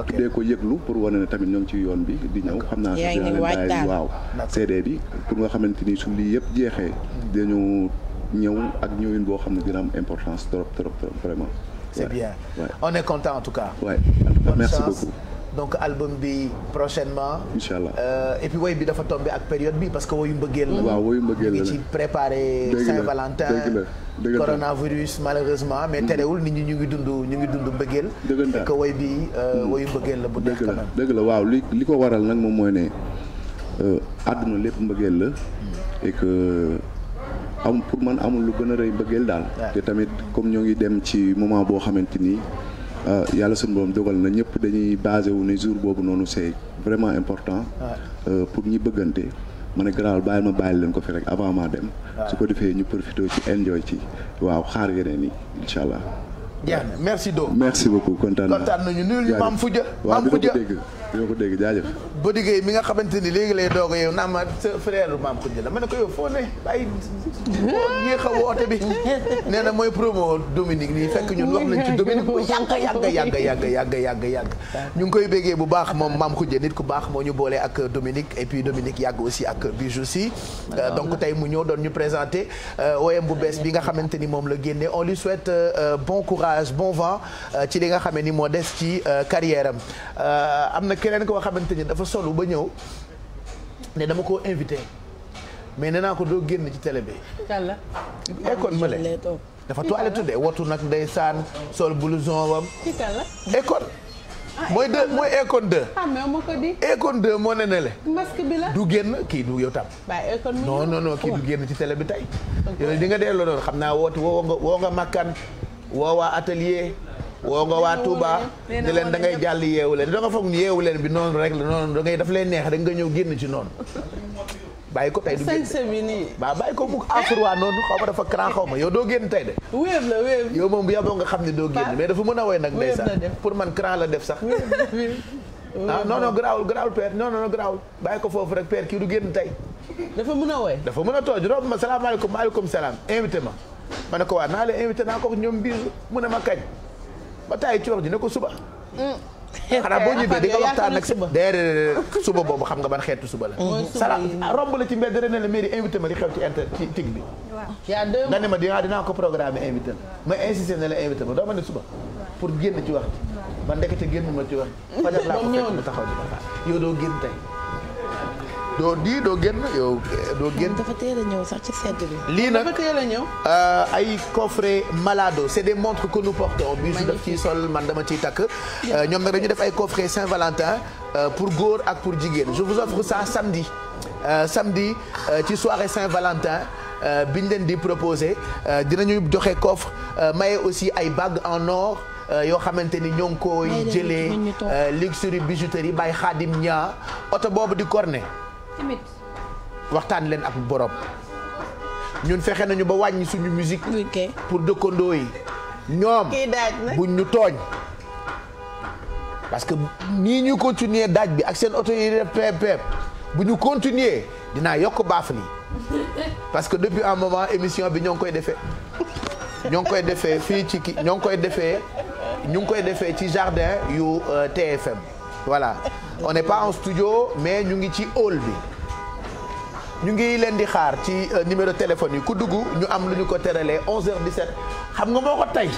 tuddee ko yëglu pour wane ne tamit ñoo ngi ci yoon bi di ñëw. xam naa sax dina leen bàyyi waaw CD bi pour nga xamante ni su lii yëpp jeexee dañu ñëw ak ñëwin boo xam ne dina am importance trop vraiment. c'est bien on est content en tout cas. merci beaucoup. donc album bi prochainement. Inch'Allah. Et puis woy bi dafa tombé ak période bi parce que woyu mbëggeel la. waaw woyu mbëggeel la ngi ci préparé Saint-Valentin. coronavirus malheureusement mais terewul nit ñi ñu ngi dund mbëggeel. dëggantaan que woy bi woyu mbëggeel la bu neex quand même. dëgg la waaw li ko waral nag moom mooy ne àdduna lépp mbëggeel la et que pour man amul lu gën a rëy mbëggeel daal. te tamit comme ñoo ngi dem ci moment boo xamante ni. yàlla suñu borom dogal na ñëpp dañuy basé wu ne jour boobu noonu c'est vraiment important pour ñi bëggante ma ne garaawal bàyyi leen ko fi rek avant ma dem su ko defee ñu profité ci enjoy ci waaw xaar yeneen yi incha allah. jeex na merci Do. merci beaucoup kontaan nañu nuyul ñu Mame Foudia. Mame Foudia dina ko dégg jaajëf. ba diggéey mi nga xamante ni léegi lay doog a yow naa ma sa frère Mame Foudia la ma ne ko yow foo ne bàyyi yéex a woote bi nee na mooy promo Dominique nii fekk ñun wax nañ ci Dominique bu yàgg ñu ngi koy béggee bu baax moom Mame Foudia nit ku baax moo ñu boole ak Dominique et puis Dominique yàgg aussi ak Bijou si donc tey mu ñëw doon ñu présenter woyam bu bees bi nga xamante ni moom la génne on lui souhaite bon courage bon vent ci li nga xamee ni moo des ci carrière am na keneen koo xamante ni dafa solu ba ñëw ne dama koo invité mais nee naa ko doo génn ci télé bi. kàlla. école ma leen dafa toile tuddee wotu nag ndeysaan sol blouson wam. ci kàlla. école. mooy école 2. ah mais ma ko di. école 2 moo ne le. masque bi la. du génn kii du yow tam. waaye école non kii du génn ci télé bi tey. yow di nga delloo doon xam naa woo nga makkan woo waa atelier. woo nga waa Touba ne leen da ngay jàll yeewu leen da nga foog ni yeewu leen bi noonu rek la noonu da ngay daf lay neex rek nga ñëw génn ci noonu bàyyi ko tey du génn waaw bàyyi ko mu afroa noonu xaw ma dafa cran xaw ma yow doo génn tey de wéeb la wéeb yow moom bu yaboo nga xam ne doo génn mais dafa mën a woy nag ndeysaan pour man cran la def sax ah non garaawul père non garaawul bàyyi ko foofu rek père kii du génn tey dafa mën a woy dafa mën a tooj rob ma salaamaaleykum maaleykum salaam invité ma ne ko waa naa leen invité naa ko ñoom bisu mu ne ma kañ ba taay ci wax ji ne ko suba. xanaa boo ñibbee di nga waxtaan nag suba boobu xam nga ban xeetu suba la. sala romb la ci mbedd rek ne la mairie invité ma di xew ci tig bi. waaw nga ne ma dinaa ko programme invité ma insisté ne la invité ma doo ma ne suba pour génn ci wax ji man ndekete génn ma ci wax ji. fajar laa ko fekk mu taxaw di ma xaar yow doo génn tey. doo génn yow doo génn. dafa teel a ñëw sax ci sedd bi. lii nag dafa teel a ñëw. ay coffret Malado c'est des montres que nous portons. bii su def ci sol man dama ciy takk. ñoom nag dañu def ay coffret Saint-Valentin pour góor ak pour jigéen je vous offre ça samedi. Samedi ci soirée Saint-Valentin biñ leen di proposer dinañu joxe coffre maye aussi ay bagues en or. yoo xamante ni ñoo ngi koy jëlee luxury bijouterie by Khadim Nia oto boobu di corne waxtaan leen ak borom ñun fexe nañu ba wàññi suñu musique pour dëkkandoo yi ñoom buñ ñu tooñ parce que nii ñu continuer daaj bi ak seen oto yi def peep bu ñu continuer dinaa yokk baaf li parce que depuis un moment émission bi ñoo ngi koy defee ñoo ngi koy defee fii ci ki ñoo ngi koy defee ci jardin yu TFM voilà on n'est pas en studio mais ñu ngi ci hall bi ñu ngi leen di xaar ci numéro téléphone yi ku dugg ñu am lu ñu ko teralee 11h17 xam nga moo ko tey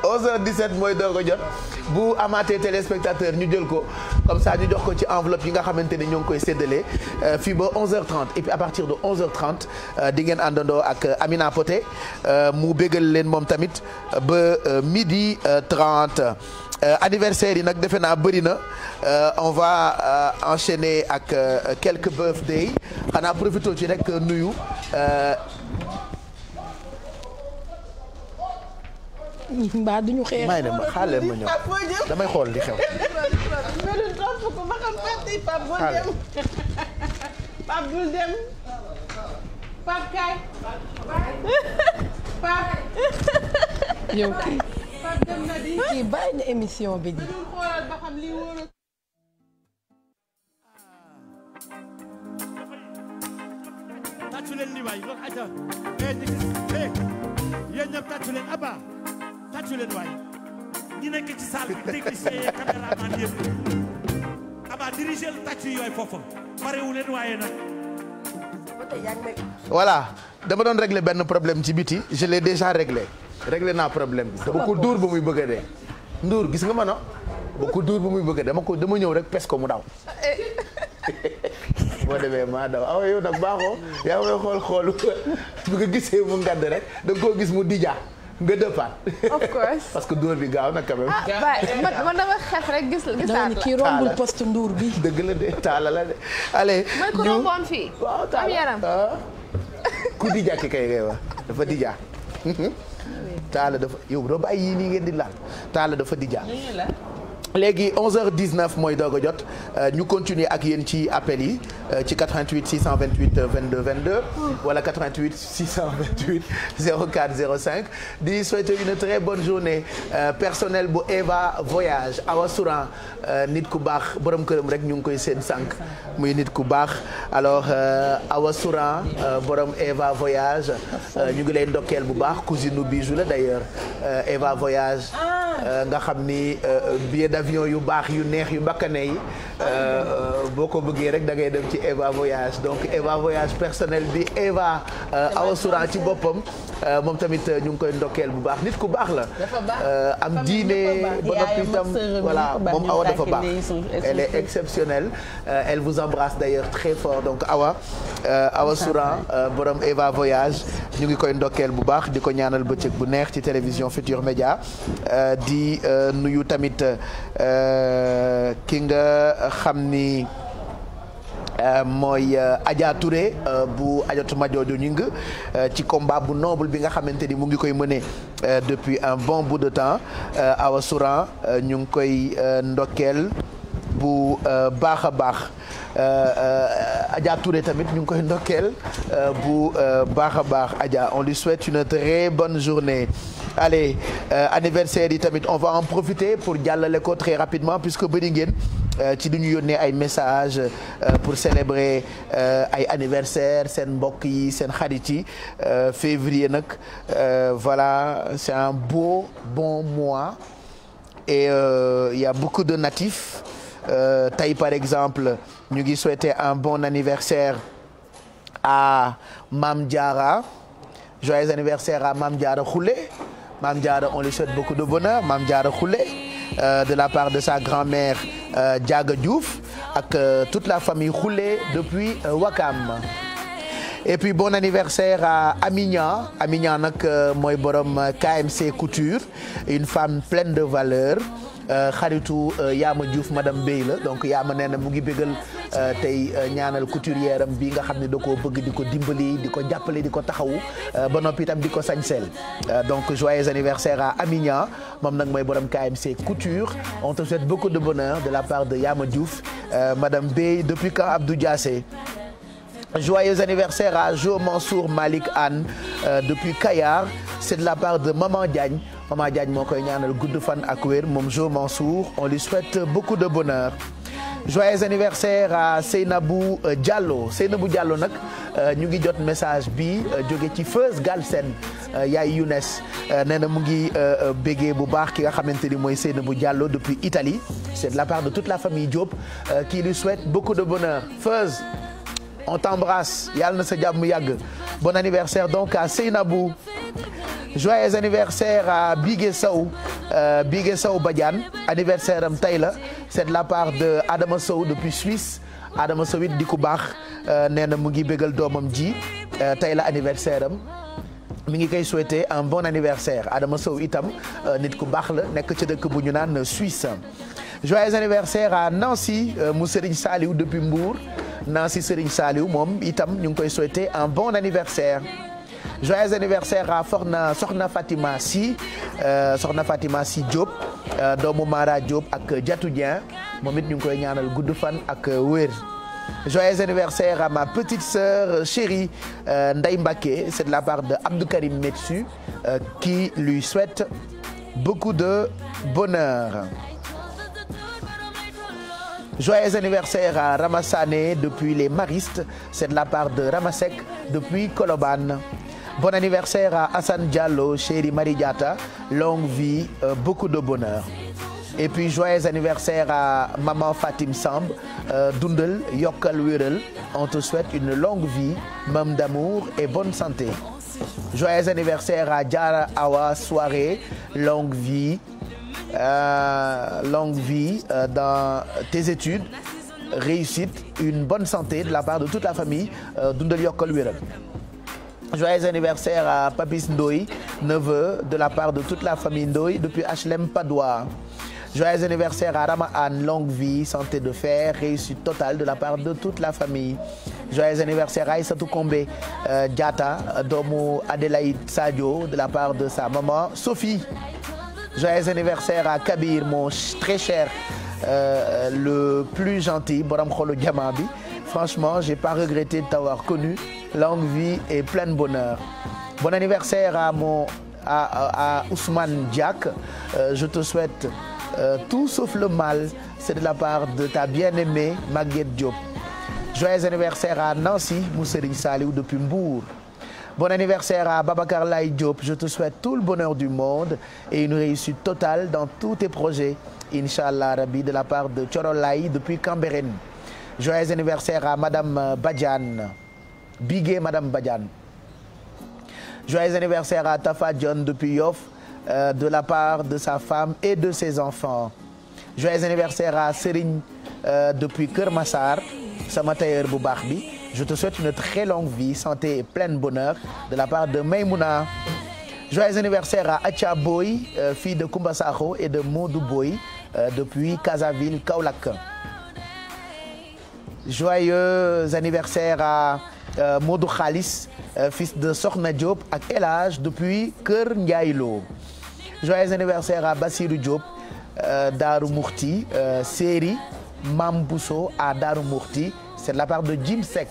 11h17 mooy doog a jot bu amaatee téléspectateur ñu jël ko comme ça ñu jox ko ci enveloppe yi nga xamante ni ñoo ngi koy séddale fii ba 11h30 et puis à partir de 11h30 di ngeen àndandoo ak Amina Poté mu bégal leen moom tamit ba 12h30 anniversaire yi nag defe naa bëri na on va enchaîner ak quelques birthday xanaa profité ci rek nuyu. mbaa duñu xeex. may dem xaaral ma ñëw damay xool li xew. Pape bul dem Pape kaay Pape. yow kii Pape dem na di. kii bàyyi na émission bi di. xoolal ba xam li wóor. tàccu leen li waay loolu aja yéen ñëpp tàccu leen Abba tàccu leen waay ñi nekk ci salle bi technicien yi caméraman yëpp Abba diriger le tàccu yooyu foofu parewu leen waaye nag voilà dama doon régler benn problème ci biti je l'ai déjà réglé naa problème bi dama ko dóor ba muy bëgg a dee Ndour gis nga ma no ba ko dóor ba muy bëgg a dee dama ñëw rek pes ko mu daw boo demee maa daw awa yow nag baaxoo yaa may xoolu bu nga gisee mu ngadd rek da nga koo gis mu dija nga dëppaat. of course parce que dóor bi gaaw na quand même. man dama xef rek gisaat la. kii rombul poste Ndour bi. dëgg la de taala la de allez. mooy ku romboon fii. waaw taala am yaram. ku dija ki kay ngay wax dafa dija. taala dafa yow doo bàyyi yii nii ngeen di laal taala dafa dija. léegi 11h19 mooy doog a jot ñu continuer ak yéen ci appel yi ci 88 628 22 22 wala 88 628 04 05 di souhaiter une très bonne journée personnel bu Eva Voyage Awa Souran nit ku baax borom këram rek ñu ngi koy seen sànq muy nit ku baax alors Awa Souran borom Eva Voyage ñu ngi lay ndokkeel bu baax cousine Bijou la d'ailleurs Eva Voyage nga xam ni billet d'avion yu baax yu neex yu bakkane yi boo ko bëggee rek da ngay dem ci Eva Voyage donc Eva Voyage personnel bi Eva Awa Souran ci boppam moom tamit ñu ngi koy ndokkeel bu baax nit ku baax la am diine ba noppi itam voilà moom Awa dafa baax elle est exceptionnelle elle vous embrasse d'ailleurs très fort donc Awa Souran borom Eva Voyage ñu ngi koy ndokkeel bu baax di ko ñaanal bëccëg bu neex ci télévision Futur Média di nuyu tamit ki nga xam ni mooy Adja Touré bu Adjatu Majoojo Ñing ci combat bu noble bi nga xamante ni mu ngi koy mener depuis un bon bout de temps Awa Souran ñu ngi koy ndokkeel bu baax a baax Adja Touré tamit ñu ngi koy ndokkeel bu baax a baax Adja on lui souhaite une très bonne journée. Allez anniversaire yi tamit on va en profiter pour jàllale ko très rapidement puisque bëri ngeen ci du ñu yónnee ay messages pour célébrer ay anniversaire seen mbokk yi seen xarit yi février nag voilà c'est un bon mois et il y a beaucoup de natifs tey par exemple ñu ngi souhaiter un bon anniversaire à Mame Diarra joyeux anniversaire à Mame Diarra Khoulé Mame Diarra on lui souhaite beaucoup de bonheur Mame Diarra Khoulé de la part de sa grand-mère Diaga Diouf ak toute la famille Khoulé depuis Wakam et puis bon anniversaire à Amignan nag mooy borom KMC Couture une femme pleine de valeur xaritu Yaama Diouf madame Bey la donc Yaama nee na mu ngi bégal tey ñaanal couturière am bi nga xam ne da koo bëgg di ko dimbali di ko jàppale di ko taxawu ba noppi itam di ko sañseel donc joyeux anniversaire à Amignan moom nag mooy borom KMC Couture on te souhaite beaucoup de bonheur de la part de Yaama Diouf madame Bey depuis quand Abdou Diassé. Joyeux anniversaire à Jo Mansour Malik Anne depuis Kayar c'est de la part de Maman Diagne moo koy ñaanal gudd fan ak wér moom Jo Mansour on lui souhaite beaucoup de bonheur joyeux anniversaire à Seynabou Diallo nag ñu ngi jot message bi jóge ci Feuz Galsen yaay Younes nee na mu ngi béggee bu baax ki nga xamante ni mooy Seynabou Diallo depuis Italie. C'est de la part de toute la famille Diop qui lui souhaite beaucoup de bonheur. Feuz, on t'embrasse yàlla na sa jàmm yàgg. Bon anniversaire donc à Seynabou. Joyeux anniversaire à Bigué Sow Badiane, anniversaire am tey la. C'est de la part de Adama Sow depuis Suisse. Adama Sow it di ku baax nee na mu ngi bégal doomam ji tey la anniversaire am. mi ngi koy souhaiter un bon anniversaire Adama Sow itam nit ku baax la nekk ci dëkk bu ñu naan Suisse. Joyeux anniversaire à Nancy mu Serigne Saliou depuis Mbour. Nancy Serigne Saliou moom itam ñu ngi koy souhaiter un bon anniversaire. Joyeux anniversaire à Soxna Fatima Sy Diop doomu Mara Diop ak Diatou Dieng moom it ñu ngi koy ñaanal gudd fan ak wér. Joyeux anniversaire à ma petite sœur chérie Ndeye Mbacké, c'est de la part de Abdou Karim Metsu qui lui souhaite beaucoup de bonheur. Joyeux anniversaire à Ramassane depuis les Maristes, c'est de la part de Ramasek depuis Colobane. Bon anniversaire à Hassan Diallo, chérie Marie Diata, longue vie, beaucoup de bonheur. Et puis joyeux anniversaire à maman Fatim Samb, dundal yokkal wéral, on te souhaite une longue vie, même d'amour et bonne santé. Joyeux anniversaire à Diara Awa Soirée, longue vie dans tes études, réussite, une bonne santé de la part de toute la famille, dundal yokkal wéral. Joyeux anniversaire à Papis Ndoye, neveu de la part de toute la famille Ndoye depuis HLM Padoua. Joyeux anniversaire à Rama Anne, longue vie, santé de fer, réussite totale de la part de toute la famille. Joyeux anniversaire à Aïssatou Kombe Diata, doomu Adélaïde Sadio, de la part de sa maman Sophie. Joyeux anniversaire à Kabir, mon très cher, le plus gentil, borom xolu jamaa bi. Franchement, j'ai pas regretté de t'avoir connu. Longue vie et plein de bonheur. Bon anniversaire à Ousmane Diak. Je te souhaite tout sauf le mal. C'est de la part de ta bien-aimée Maguette Diop. Joyeux anniversaire à Nancy Moussering Saliou depuis Mbour. Bon anniversaire à Babacar Laye Diop. Je te souhaite tout le bonheur du monde et une réussite totale dans tous tes projets. Inch'Allah Rabbi, de la part de Thioro Laye depuis Cambérène. Joyeux anniversaire à Madame Badiane. Bigué Madame Badiane. Joyeux anniversaire à Tafa John depuis Yoff, de la part de sa femme et de ses enfants. Joyeux anniversaire à Serigne depuis Keur Massar, sama tailleur bu baax bi. Je te souhaite une très longue vie, santé et plein de bonheur de la part de Maymouna. Joyeux anniversaire à Acha Boy, fille de Koumba Sakho et de Modou Boy depuis Casaville, Kaolack. Joyeux anniversaire à Modou Khalis, fils de Sokhna Diop ak El Hadj depuis Kër Ndiaye Lo. Joyeux anniversaire à Bassirou Diop, Darou Mourti, Séri Mam Bousso à Darou Mourti, c'est de la part de Jim Seck.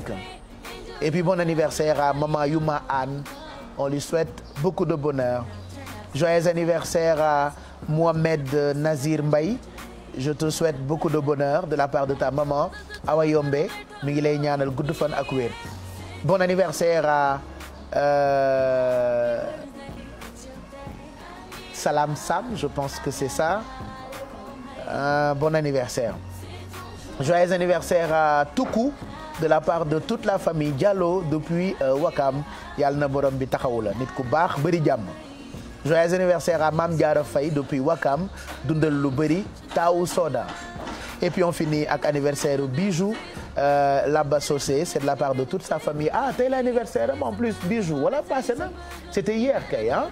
Et puis bon anniversaire à Maman Youma Anne, on lui souhaite beaucoup de bonheur. Joyeux anniversaire à Mohamed Nazir Mbaye. Je te souhaite beaucoup de bonheur de la part de ta maman Awa Yombe, mi ngi lay ñaanal gudd fan ak wér. Bon anniversaire à Salam Sam, je pense que c'est ça. Bon anniversaire. Joyeux anniversaire à Toukou de la part de toute la famille Diallo depuis Wakam. Yàlla na borom bi taxawu la nit ku baax bëri jàmm. Joyeux anniversaire à Mame Diarra Faye depuis Wakam, dundal lu bëri Taou Soda. Et puis on finit ak anniversaire Bijou Labba Socé, c'est de la part de toute sa famille. Ah tey l'anniversaire en plus Bijou wala passé na, c'était hier kay ah.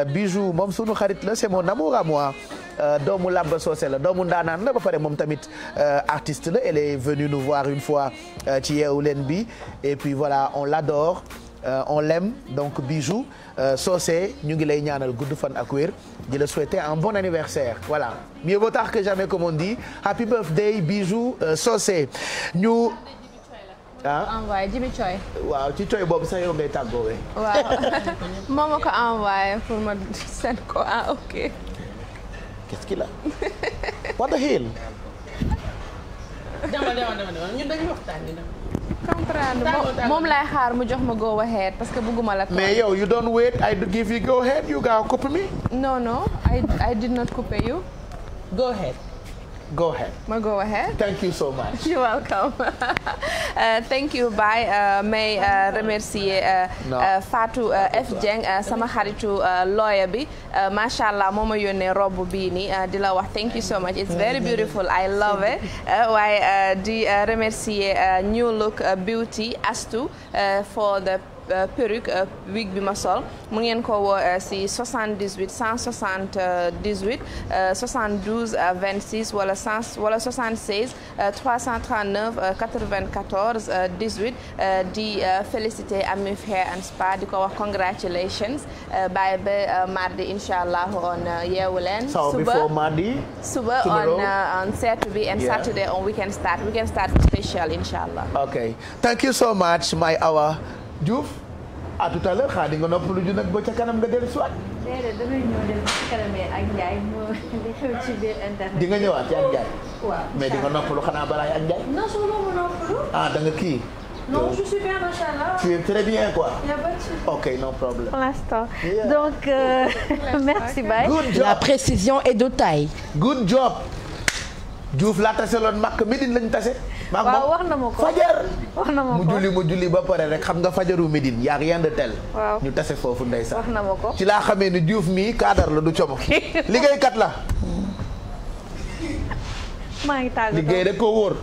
Bijou moom sunu xarit la, c'est mon amour à moi. Doomu Labba Socé la, doomu ndaanaan la ba pare moom tamit artiste la. Elle est venue nous voir une fois ci Yeewu Leen bi et puis voilà, on l'adore. On l'aime donc Bijou Socé, ñu ngi lay ñaanal gudd fan ak wér, di la souhaiter un bon anniversaire. Voilà, mieux vaut tard que jamais comme on dit. Happy birthday Bijou Socé. Ñu envoyé Jibi Coy. waaw ci Coy boobu sax yow ngay tàggoowee. waaw moo ma ko envoyé pour ma seen ko. Ah ok. Qu'est-ce qu'il a? What the hell? ñun dañuy waxtaan ni dem. comprendre moom lay xaar mu jox ma go ahead parce que bëgguma la. mais yow you don't wait I give you go ahead you gaaw coupe me. no I did not coupe you. Go ahead. Go ahead. Ma go ahead. Thank you so much. You're welcome. Thank you Baye may remercier Fatou F Dieng sama xaritu lawyer bi macha allah moo ma yónnee robe bii nii di la wax thank you so much it's very beautiful I love it waaye di remercier New Look Beauty Astu for the perruque wig bi ma sol mu ngeen ko woo si 78 178 72 26 wala 76 339 94 18 di féliciter Amif Hair and Spa di ko wax congratulations bàyyi ba mardi inshallah on Yeewu Leen suba on Seetu bi and Saturday on Weekend Start special inshallah. Okay, thank you so much my Awa Diouf à tout à l'heure xaa di nga noppalu ju nag ba ca kanam nga dellu si waat. déedéet damay ñëw dem ci kanam ak Ndiaye moo di xew ci biir internet. di nga ñëwaat ci ak Ndiaye. waaw mais di nga noppalu xanaa balaay ak Ndiaye. non su ma noppalu. ah da nga kii. non je suis bien machallah. tu es très bien quoi. y a pas de souci. ok no problème. pour l'instant donc merci Baye. Good job. La précision est de taille. Good job. Diouf laa taseloon Makka Médine lañu tase. waaw wax na ma ko fajar. wax na ma ko mu julli ba pare rek xam nga fajaru Médine y a rien de tel. waaw ñu tase foofu ndeysaan. wax na ma ko ci laa xamee ni Diouf mii cadre la du como. liggéeykat la. maa ngi tàggatoo liggéey rek ko wóor.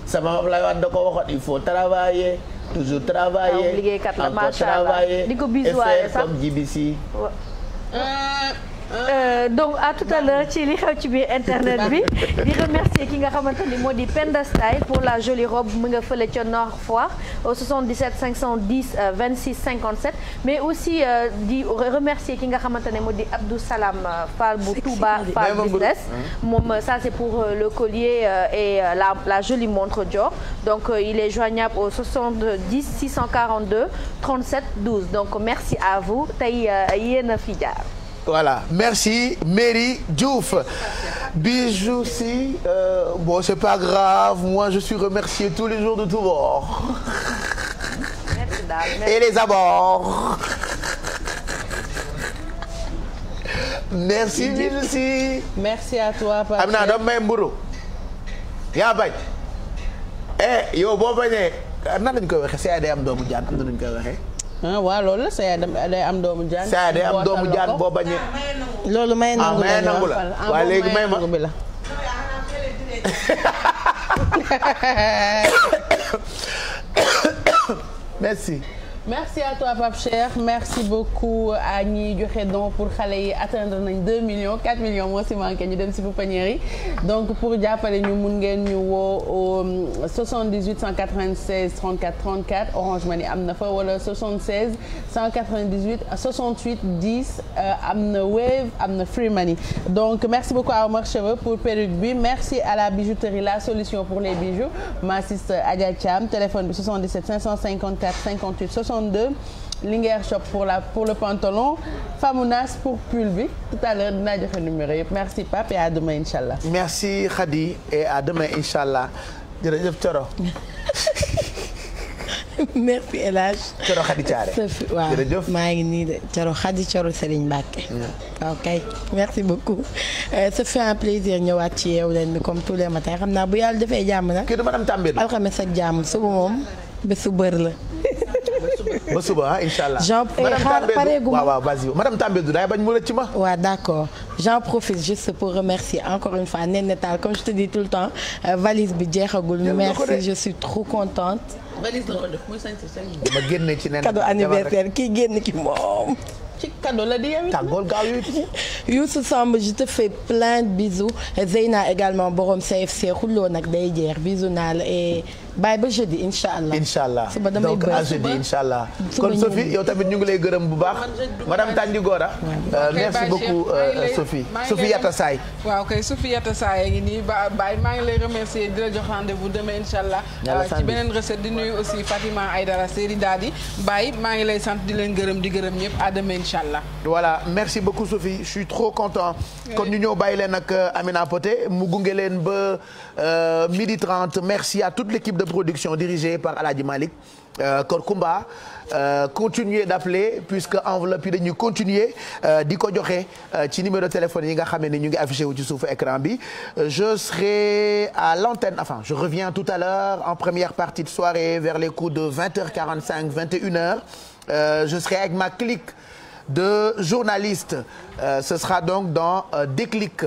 sama mam lay wax da ko waxoon il faut travailler toujours travailler. liggéeykat la encore macha allah travailler di ko bisuwaale sax comme JBC. donc à tout à l'heure ci li xew ci biir internet bi di remercier ki nga xamante ni moo di Penda Style pour la jolie robe mu nga fële ca Nord Foire au 77 510 26 57 mais aussi di remercier ki nga xamante ne moo di Abdou Salam Fall bu Touba Fall Business moom ça c'est pour le collier et la jolie montre Dior donc il est joignable au 70 642 37 12 donc merci à vous tey yéen a fi jaar. Voilà, merci Mary Diouf. Bijou si bon c'est pas grave, moi je suis remercié tous les jours de tous bords. Merci daal. Et les abords. Merci Bijou si. Merci à toi Pape. am naa doom may mburu yaa bañ. yow boo bañee nan lañ koy waxee c'est day am doomu jaan am na nuñ koy waxee. waaw loolu la saa day am doomu jaan. saa day am doomu jaan boo bañee. loolu may nangu la waaye léegi may ma. merci. merci à toi Pape Cheikh merci beaucoup à ñi joxe don pour xale yi atteindre nañ 2 millions 4 millions moo si manqué ñu dem si pouponnière yi donc pour jàppale ñu mun ngeen ñu woo au 78 196 34 34 Orange Money am na fa wala 76 198 68 10 am na Wave am na Free Money donc merci beaucoup à Omar Cheveux pour perruque bi merci à la bijouterie La Solution pour les bijoux ma sister Adja Thiam téléphone bi 77 554 58 62 Linguère Shop pour le pantalon Famounas pour pull bi tout à l'heure dinaa joxe numéro yëpp merci Pape et à demain inchallah. merci Khady et à demain inchallah jërëjëf Thioro. merci El Hadj. Thioro Khady Thiaré. waaw jërëjëf maa ngi nii de Thioro Khady Thioro Serigne Mbacké. ok merci beaucoup. ça fait un plaisir ñëwaat ci Yeewu Leen bi comme tous les matins xam naa bu yàlla defee jàmm nag. kii du madame Tambédou. alxames ak jàmm suba moom bésu bër la. ba suba ah inchallah. waaw vas-y madame Tambédou daay bañ mu rëcc ma. waaw d'accord j'en profite juste pour remercier encore une fois Néné Tall comme je te dis tout le temps valise bi jeexagul. merci je suis trop contente. valise la ko def muy sañ si ma génne ci nen. cadeau anniversaire kii génn ki moom. ci cadeau la di yow. tàggool gaaw Youssou Samb je te fais plein de bisous Zeyna également borom CFC xulloo nag day jeex bisous naa la et bàyyi ba jeudi incha allah. incha allah donc à jeudi incha allah. kon Sophie yow tamit ñu ngi lay gërëm bu baax. madame Tandi Gora. merci beaucoup Sophie. Sophie Yatta Saay. waaw kay Sophie Yatta Saay ngi nii Baye maa ngi lay remercier di la jox rendez-vous demain incha allah. ci beneen recette di nuyu aussi Fatima Aydara Seri Dadi Baye maa ngi lay sant di leen gërëm di gërëm ñëpp à demain incha allah. voilà merci beaucoup Sophie je suis trop content. kon ñu ñëw bàyyi leen ak Amina Poté mu gunge leen ba 12h30 merci à toute l'équipe de production dirigée par Aladji Malick Kor Kumba continuez d'appeler puisque enveloppe yi dañuy continuer di ko joxe ci numéro de téléphone yi nga xam ne ñu ngi affiché wu ci suufu écran bi je serai à l'antenne enfin je reviens tout à l'heure en première partie de soirée vers les coups de 20h45 21h je serai avec ma clique de journalistes ce sera donc dans Déclic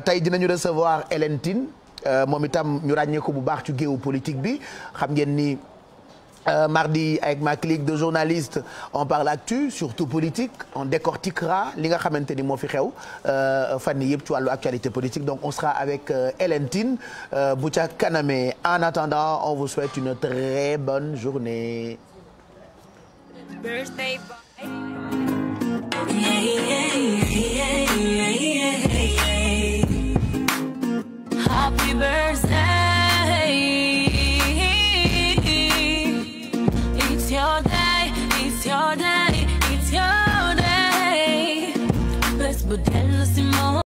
tey dinañu recevoir Hélène Tine moom itam ñu ràññee ko bu baax ci géewu politique bi xam ngeen ni mardi avec ma clique de journalistes on parle actu surtout politique on décortiquera li nga xamante ni moo fi xew fan yii yëpp ci wàllu actualité politique donc on sera avec Hélène Tine bu ca kaname en attendant on vous souhaite une très bonne journée. Happy birthday. It's your day, it's your day, it's your day. Bés bu dellu si